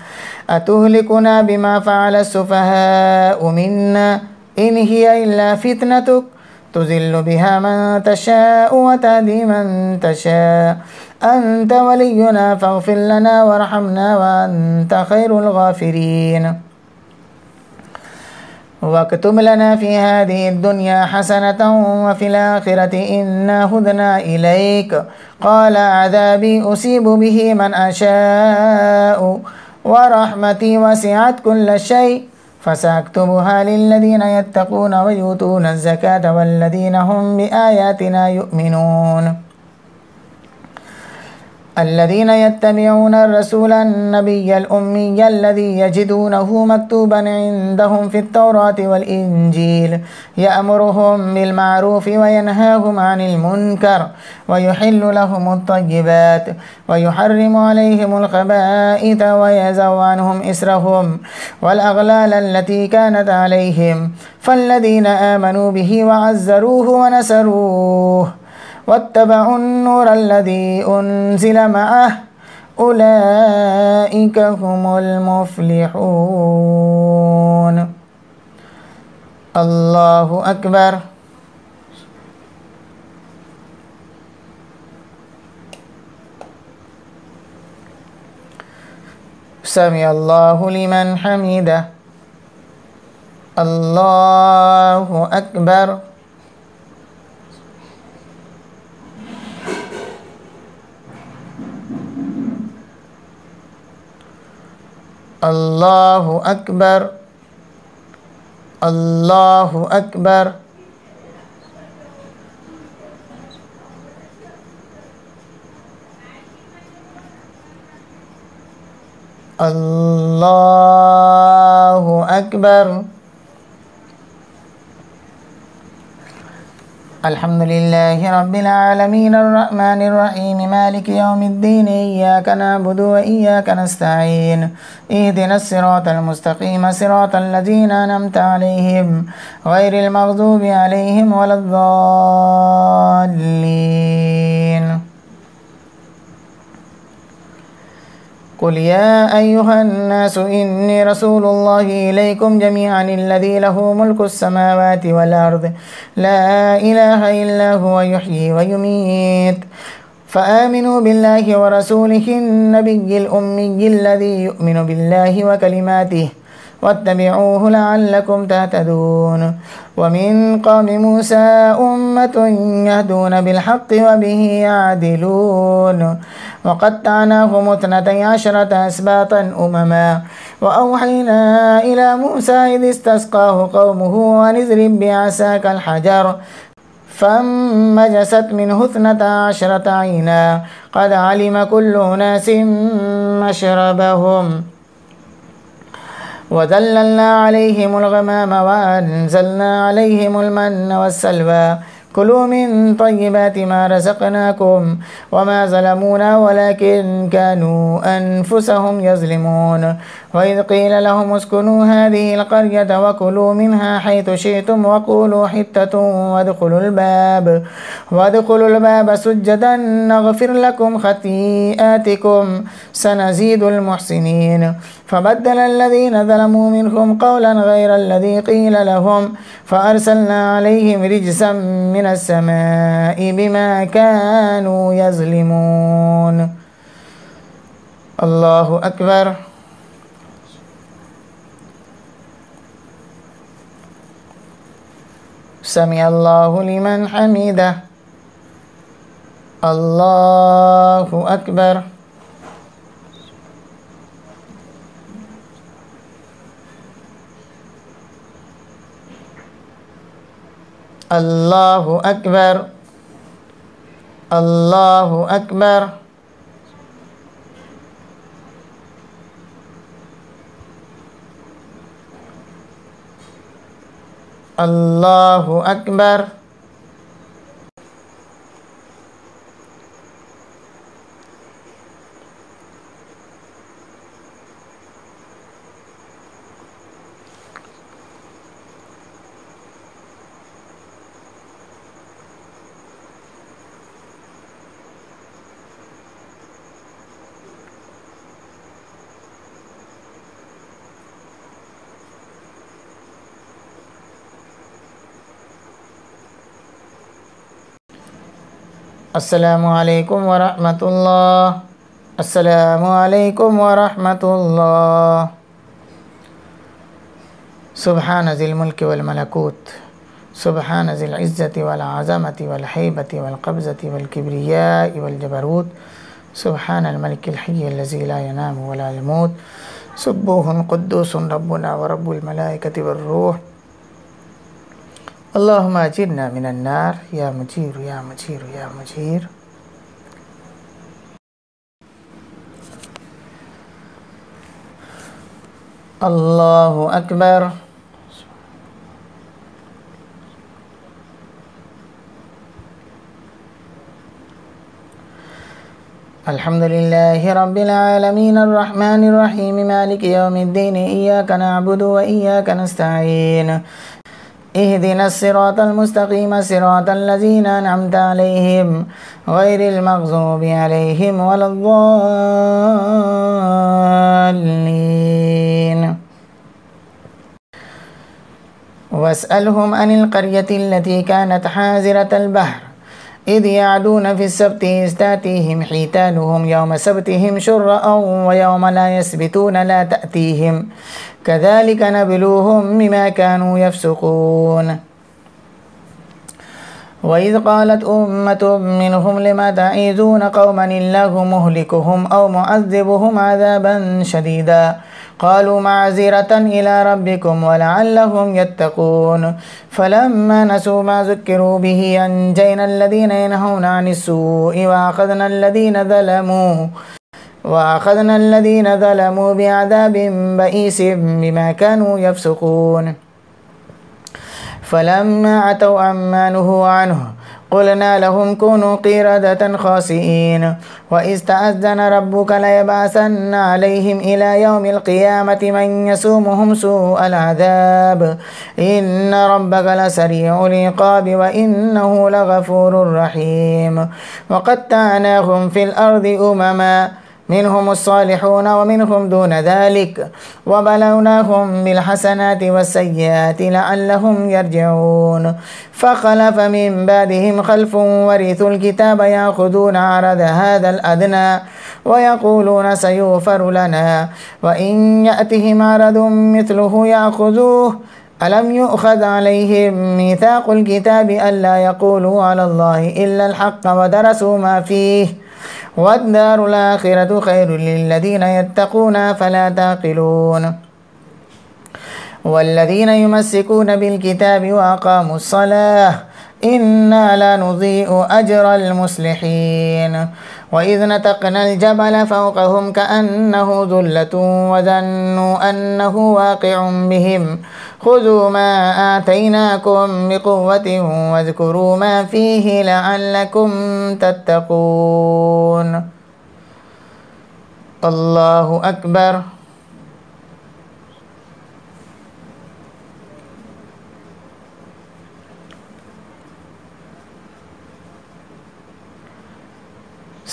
أتهلكنا بما فعل السفهاء منا إن هي إلا فتنتك تذل بها من تشاء وتهدي من تشاء أنت ولينا فاغفر لنا وارحمنا وأنت خير الغافرين واكتب لنا في هذه الدنيا حسنة وفي الآخرة إنا هدنا إليك قال عذابي أصيب به من أشاء ورحمتي وسعت كل شيء فسأكتبها للذين يتقون ويؤتون الزكاة والذين هم بآياتنا يؤمنون الذين يتبعون الرسول النبي الأمي الذي يجدونه مكتوبا عندهم في التوراة والإنجيل يأمرهم بالمعروف وينهاهم عن المنكر ويحل لهم الطيبات ويحرم عليهم الخبائث ويزع عنهم إسرهم والأغلال التي كانت عليهم فالذين آمنوا به وعزروه ونسروه واتبعوا النور الذي أنزل معه أولئك هم المفلحون. الله أكبر. سمع الله لمن حمده. الله أكبر. الله أكبر. الله أكبر. الله أكبر. الحمد لله رب العالمين الرحمن الرحيم مالك يوم الدين إياك نعبد وإياك نستعين اهدنا الصراط المستقيم صراط الذين أنعمت عليهم غير المغضوب عليهم ولا الضالين قل يا أيها الناس إني رسول الله إليكم جميعا الذي له ملك السماوات والأرض لا إله إلا هو يحيي ويميت فآمنوا بالله ورسوله النبي الأمي الذي يؤمن بالله وكلماته واتبعوه لعلكم تهتدون ومن قوم موسى أمة يهدون بالحق وبه يعدلون وقطعناهم 12 أسباطا أمما وأوحينا إلى موسى إذ استسقاه قومه أن اضرب بعصاك الحجر فانبجست منه 12 عينا قد علم كل أناس مشربهم وذللنا عليهم الغمام وأنزلنا عليهم المن والسلوى كلوا من طيبات ما رزقناكم وما ظلمونا ولكن كانوا أنفسهم يظلمون وإذ قيل لهم اسكنوا هذه القرية وكلوا منها حيث شئتم وقولوا حتة وادخلوا الباب سجدا نغفر لكم خطيئاتكم سنزيد المحسنين فبدل الذين ظلموا منهم قولا غير الذي قيل لهم فأرسلنا عليهم رجزا من السماء بما كانوا يظلمون. الله أكبر. سمع الله لمن حمده. الله أكبر. الله أكبر. الله أكبر. الله أكبر. Assalamualaikum warahmatullah. Assalamualaikum warahmatullah. Subhana zil mulki wal malakut. Subhana zil izzati wal azamati wal haibati wal qabzati wal kibriyai wal jabarut. Subhana al malikil hayy allazi la yanamu wa la yamut. Subbuhun quddusun rabbuna wa rabbul malaikati wal ruh. Allahumma ajirna minan nar ya mujir ya mujir ya mujir. Allahu akbar. Alhamdulillahi rabbil alamin arrahmanir rahim maliki yaumiddin iyyaka na'budu wa iyyaka nasta'in. اهدنا الصراط المستقيم صراط الذين أنعمت عليهم غير المغضوب عليهم ولا الضالين واسألهم عن القرية التي كانت حازرة البحر إذ يعدون في السبت إذ تأتيهم حيتانهم يوم سبتهم شرعا ويوم لا يسبتون لا تأتيهم كذلك نبلوهم بما كانوا يفسقون وإذ قالت أمة منهم لما تعيذون قوما الله مهلكهم أو معذبهم عذابا شديدا قالوا معذرة إلى ربكم ولعلهم يتقون فلما نسوا ما ذكروا به أنجينا الذين ينهون عن السوء وأخذنا الذين ظلموا بعذاب بئيس بما كانوا يفسقون فلما عتوا عما نهوا عنه قلنا لهم كونوا قردة خاسئين وإذ تأذن ربك ليبعثن عليهم إلى يوم القيامة من يسومهم سوء العذاب إن ربك لسريع العقاب وإنه لغفور رحيم وقطعناهم في الأرض أمما منهم الصالحون ومنهم دون ذلك وبلوناهم بالحسنات والسيئات لعلهم يرجعون فخلف من بعدهم خلف ورثوا الكتاب يأخذون عرض هذا الأدنى ويقولون سيغفر لنا وإن يأتهم عرض مثله يأخذوه ألم يؤخذ عليهم ميثاق الكتاب ألا يقولوا على الله إلا الحق ودرسوا ما فيه والدار الآخرة خير للذين يتقون فلا تعقلون والذين يمسكون بالكتاب وأقاموا الصلاة إنا لا نضيء أجر المصلحين وإذ نتقنا الجبل فوقهم كأنه ذلة وظنوا أنه واقع بهم خذوا ما آتيناكم بقوة واذكروا ما فيه لعلكم تتقون الله أكبر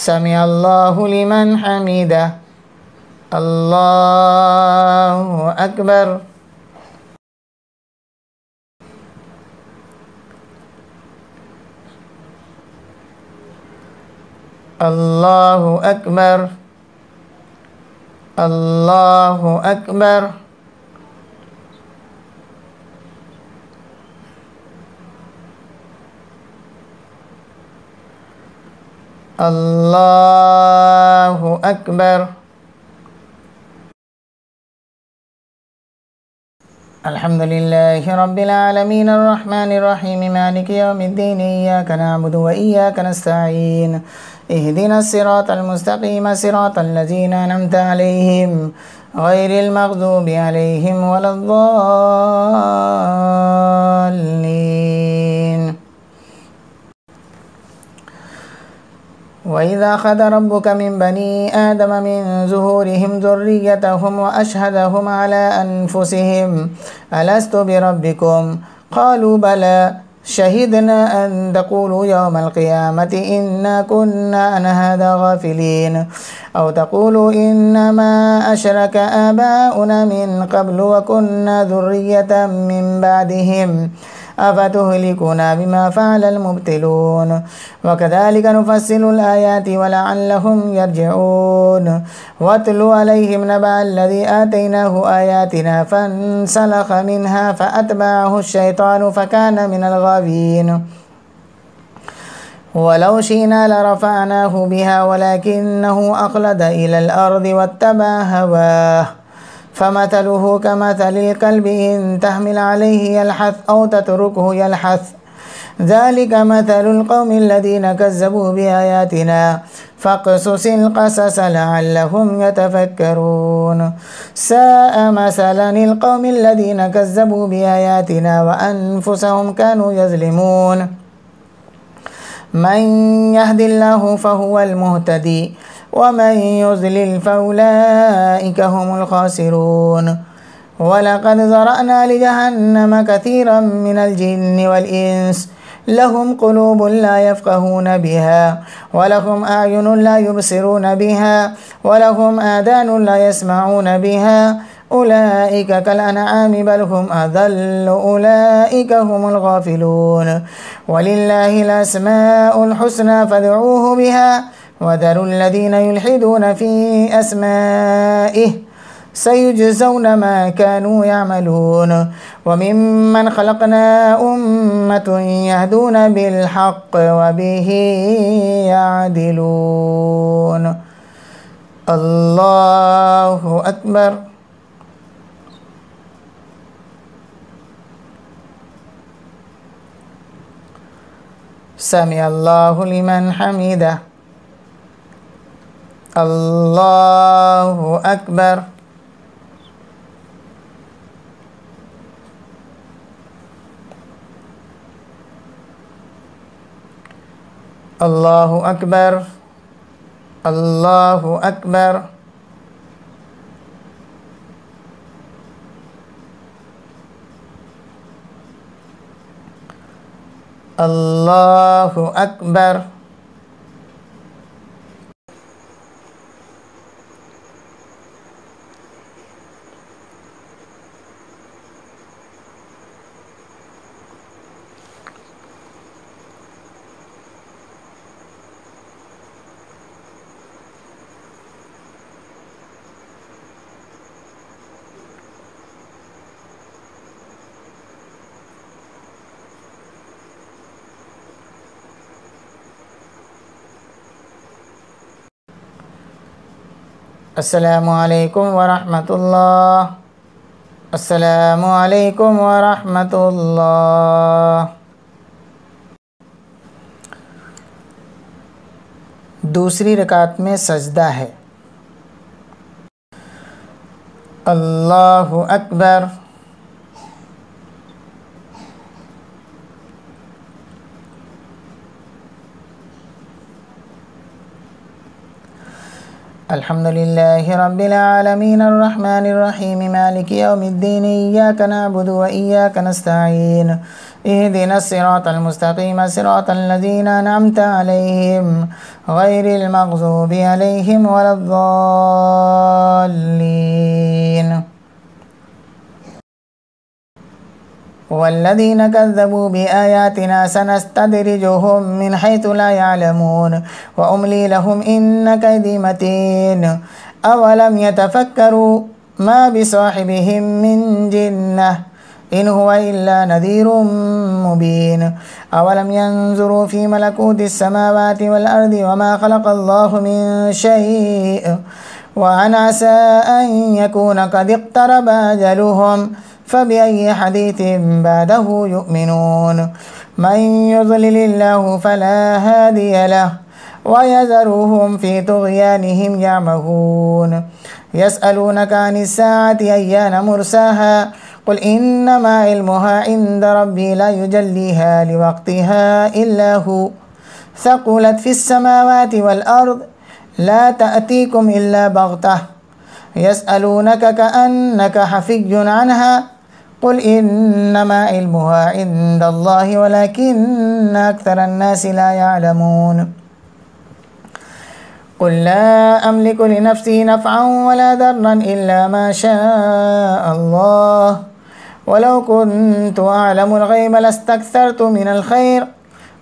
سمع الله لمن حمده الله أكبر الله أكبر الله أكبر الله أكبر الحمد لله رب العالمين الرحمن الرحيم مالك يوم الدين إياك نعبد وإياك نستعين اهدنا الصراط المستقيم صراط الذين أنعمت عليهم غير المغضوب عليهم ولا الضالين وإذا أخذ ربك من بني آدم من ظهورهم ذريتهم وأشهدهم على أنفسهم ألست بربكم قالوا بلى شهدنا أن تقولوا يوم القيامة إنا كنا عن هذا غافلين أو تقولوا إنما أشرك آباؤنا من قبل وكنا ذرية من بعدهم أفتهلكنا بما فعل المبتلون وكذلك نفصل الآيات ولعلهم يرجعون واتل عليهم نبأ الذي آتيناه آياتنا فانسلخ منها فأتبعه الشيطان فكان من الغاوين ولو شئنا لرفعناه بها ولكنه أخلد إلى الأرض واتبع هواه فمثله كمثل الكلب إن تحمل عليه يلحث أو تتركه يلحث ذلك مثل القوم الذين كذبوا بآياتنا فاقصص القصص لعلهم يتفكرون ساء مثلا القوم الذين كذبوا بآياتنا وأنفسهم كانوا يظلمون من يهد الله فهو المهتدي ومن يضلل فأولئك هم الخاسرون ولقد ذرأنا لجهنم كثيرا من الجن والإنس لهم قلوب لا يفقهون بها ولهم أعين لا يبصرون بها ولهم آذان لا يسمعون بها أولئك كالأنعام بل هم أضل أولئك هم الغافلون ولله الأسماء الحسنى فادعوه بها وذروا الذين يلحدون في أسمائه سيجزون ما كانوا يعملون وممن خلقنا أمة يهدون بالحق وبه يعدلون الله أكبر سمع الله لمن حمده الله أكبر الله أكبر الله أكبر الله أكبر Assalamualaikum warahmatullah. Assalamualaikum warahmatullah. दूसरी रकात में सजदा है। अल्लाहु अकबर। अल्हम्दुलिल्लाहि रब्बिल आलमीन अर्रहमानिर रहीम मालिकि यौमिद्दीन इय्याका नअबुदु व इय्याका नस्तईन इहदिनस सिरातल मुस्तकीम सिरातल लज़ीना अनअमता अलैहिम गैरिल मग़ज़ूबि अलैहिम वलद्दाल्लीन वल्लज़ीना कज़्ज़बू बिआयातिना सनस्तदरिजुहुम मिन हैथु ला यअलमून व उम्ली लहुम इन्न कैदी मतीन अवलम यतफक्करू मा बिसाहिबिहिम मिन जिन्नह इन हुवा इल्ला नज़ीरुम मुबीन अवलम यंज़ुरू फी मलकूतिस समावाति वल अर्दि वमा खलक़ल्लाहु मिन शै'इन व अन असा अन यकूना क़द इक़्तरबा अजलुहुम फ़बिअय्यि हदीथिन बअदहु युमिनून मन युज़्लिलिल्लाहु फ़ला हादिय लहु व यज़रुहुम फ़ी तुग़यानिहिम यअमहून यसअलूनका अनिस्साअति अय्यान मुर्साहा क़ुल इन्नमा इल्मुहा इन्द रब्बी ला युजल्लिहा लिवक़्तिहा इल्ला हु थक़ुलत फ़िस समावाति वल अर्द ला तअतीकुम इल्ला बग़तह यसअलूनका कअन्नका हफ़िय्युन अन्हा क़ुल इन्नमा इल्मुहा इन्दल्लाहि वलकिन्न अक्सरन्नासि ला यअलमून क़ुल ला अमलिकु लिनफ़्सी नफ़अन वला दर्रन इल्ला मा शाअ अल्लाह वलौ कुन्तु अअलमुल ग़ैब लस्तक्थरतु मिनल ख़ैर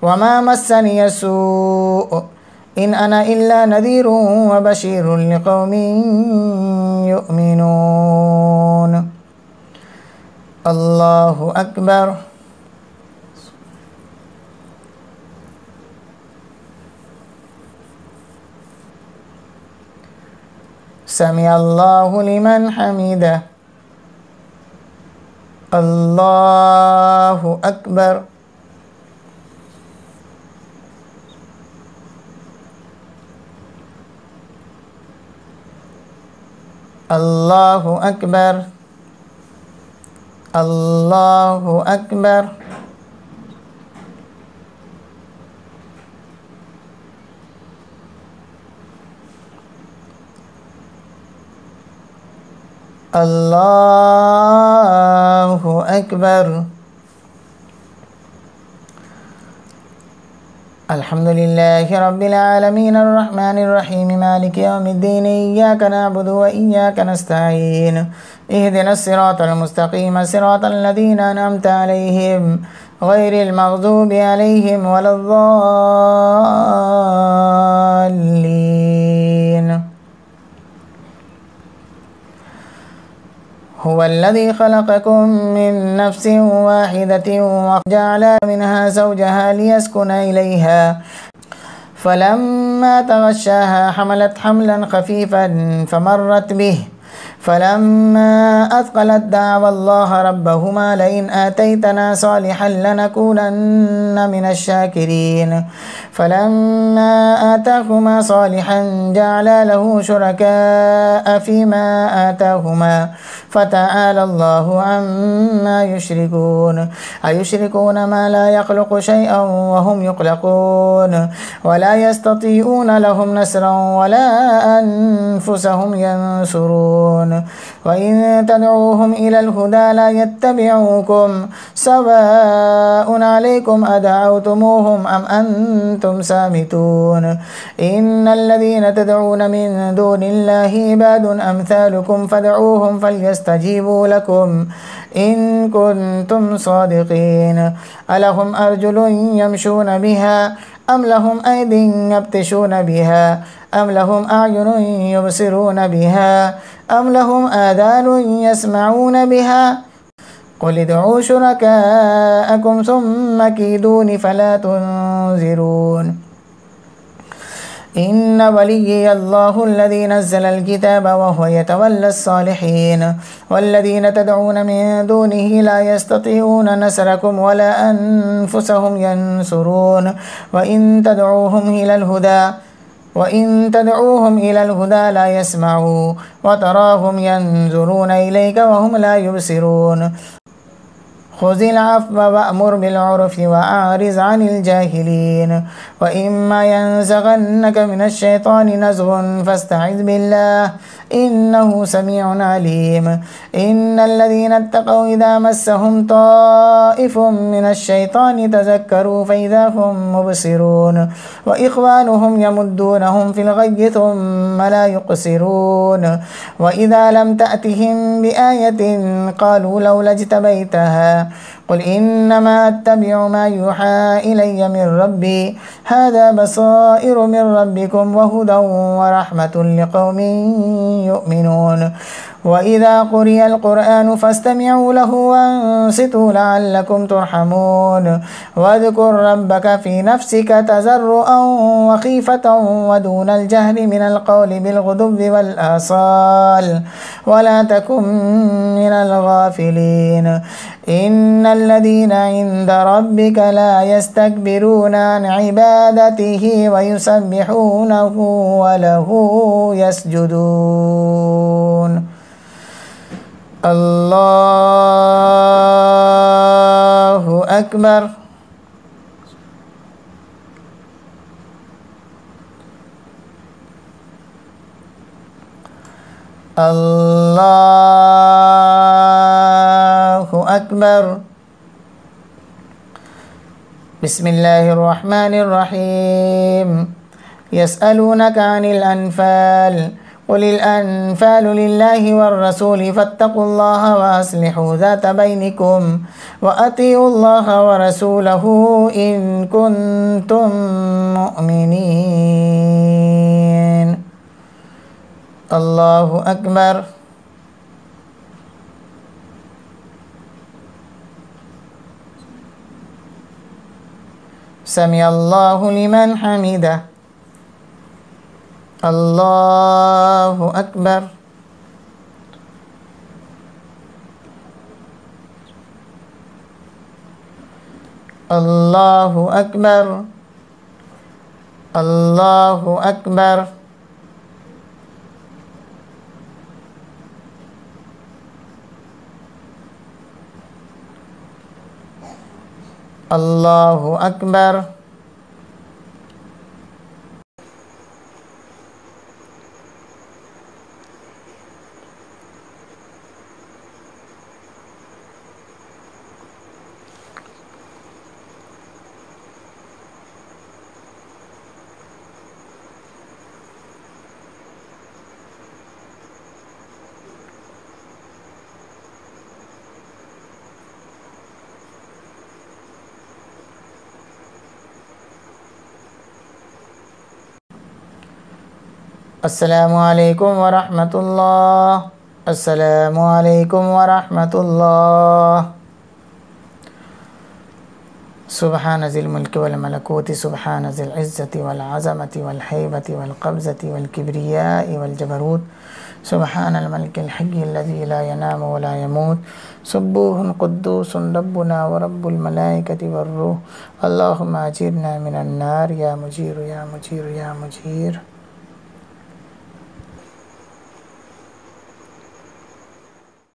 वमा मस्सनिय अस्सूअ इन अना इल्ला नज़ीरुन व बशीरुन लिक़ौमिन युमिनून। अल्लाहु अकबर। समिअल्लाहु लिमन हमिदह। अल्लाहु अकबर। अल्लाहु अकबर। अल्लाहु अकबर। अल्लाहु अकबर। अल्हम्दुलिल्लाहि रब्बिल आलमीन अर्रहमानिर रहीम मालिकि यौमिद्दीन इय्याका नअबुदु व इय्याका नस्तईन इहदिनस सिरातल मुस्तकीम सिरातल लज़ीना अनअमता अलैहिम गैरिल मग़ज़ूबि अलैहिम वलद्दाल्लीन हुवल्लज़ी खलक़कुम मिन नफ़्सिन वाहिदतिन व जअल मिनहा ज़ौजहा लियस्कुना इलैहा फलम्मा तग़श्शाहा हमलत हम्लन ख़फ़ीफ़न फ़मर्रत बिही फलम्मा अथक़लत दअवा अल्लाह रब्बहुमा लइन आतैतना सालिहन लनकूनन्न मिनश शाकिरीन फलम्मा आताहुमा सालिहन जअला लहु शुरकाअ फ़ीमा आताहुमा फ़तआला अल्लाहु अम्मा युश्रिकून अयुश्रिकून मा ला यख़्लुक़ु शैअन व हुम युख़्लक़ून वला यस्ततीऊन लहुम नस्रन वला अन्फुसहुम यंसुरून वइन तदऊहुम इलल हुदा ला यत्तबिऊकुम सवाउन अलैकुम अदअवतुमूहुम अम अंतुम सामितून इन्नल्लज़ीना तदऊन मिन दूनिल्लाहि इबादुन अम्सालुकुम फदऊहुम फल्यस्तजीबू लकुम इन कुन्तुम सादिक़ीन अलहुम अर्जुलुन यमशून बिहा अम लहुम ऐदिन यब्तिशून बिहा अम लहुम अयुनुन युबसिरून बिहा अम लहुम आदानुन यस्मऊन बिहा क़ुल उदऊ शुरकाअकुम सुम्मा कीदूनी फला तुनज़िरून إن وليي الله الذي نزل الكتاب وهو يتولى الصالحين والذين تدعون من دونه لا يستطيعون نصركم ولا أنفسهم ينصرون وإن تدعوهم إلى الهدى لا يسمعوا وتراهم ينظرون إليك وهم لا يبصرون خذ العفو وأمر بالعرف وأعرض عن الجاهلين وإما ينزغنك من الشيطان نزغ فاستعذ بالله إنه سميع عليم إن الذين اتقوا إذا مسهم طائف من الشيطان تذكروا فإذا هم مبصرون وإخوانهم يمدونهم في الغي ثم لا يقصرون وإذا لم تأتهم بآية قالوا لولا اجتبيتها قل إنما أتبع ما يوحى إلي من ربي هذا بصائر من ربكم وهدى ورحمة لقوم يؤمنون وإذا قرئ القرآن فاستمعوا له وانصتوا لعلكم ترحمون واذكر ربك في نفسك تضرعا وخيفة ودون الجهر من القول بالغدو والآصال ولا تكن من الغافلين إن الذين عند ربك لا يستكبرون عن عبادته ويسبحونه وله يسجدون الله أكبر الله أكبر بسم الله الرحمن الرحيم يسألونك عن الأنفال قل الأنفال لله والرسول فاتقوا الله وأصلحوا ذات بينكم وأطيعوا الله ورسوله إن كنتم مؤمنين الله أكبر سمع الله لمن حمده الله أكبر الله أكبر الله أكبر الله أكبر Assalamualaikum warahmatullah. Assalamualaikum warahmatullah. Subhana zil mulki wal malakuti subhana zil izzati wal azamati wal haibati wal qabzati wal kibriyai wal jabarut subhana al malikil hayyi alladhi la yanamu wa la yamut subuhun quddusun rabbuna wa rabbul malaikati war ruh Allahumma ajirna minan nar ya mujiru ya mujiru ya mujir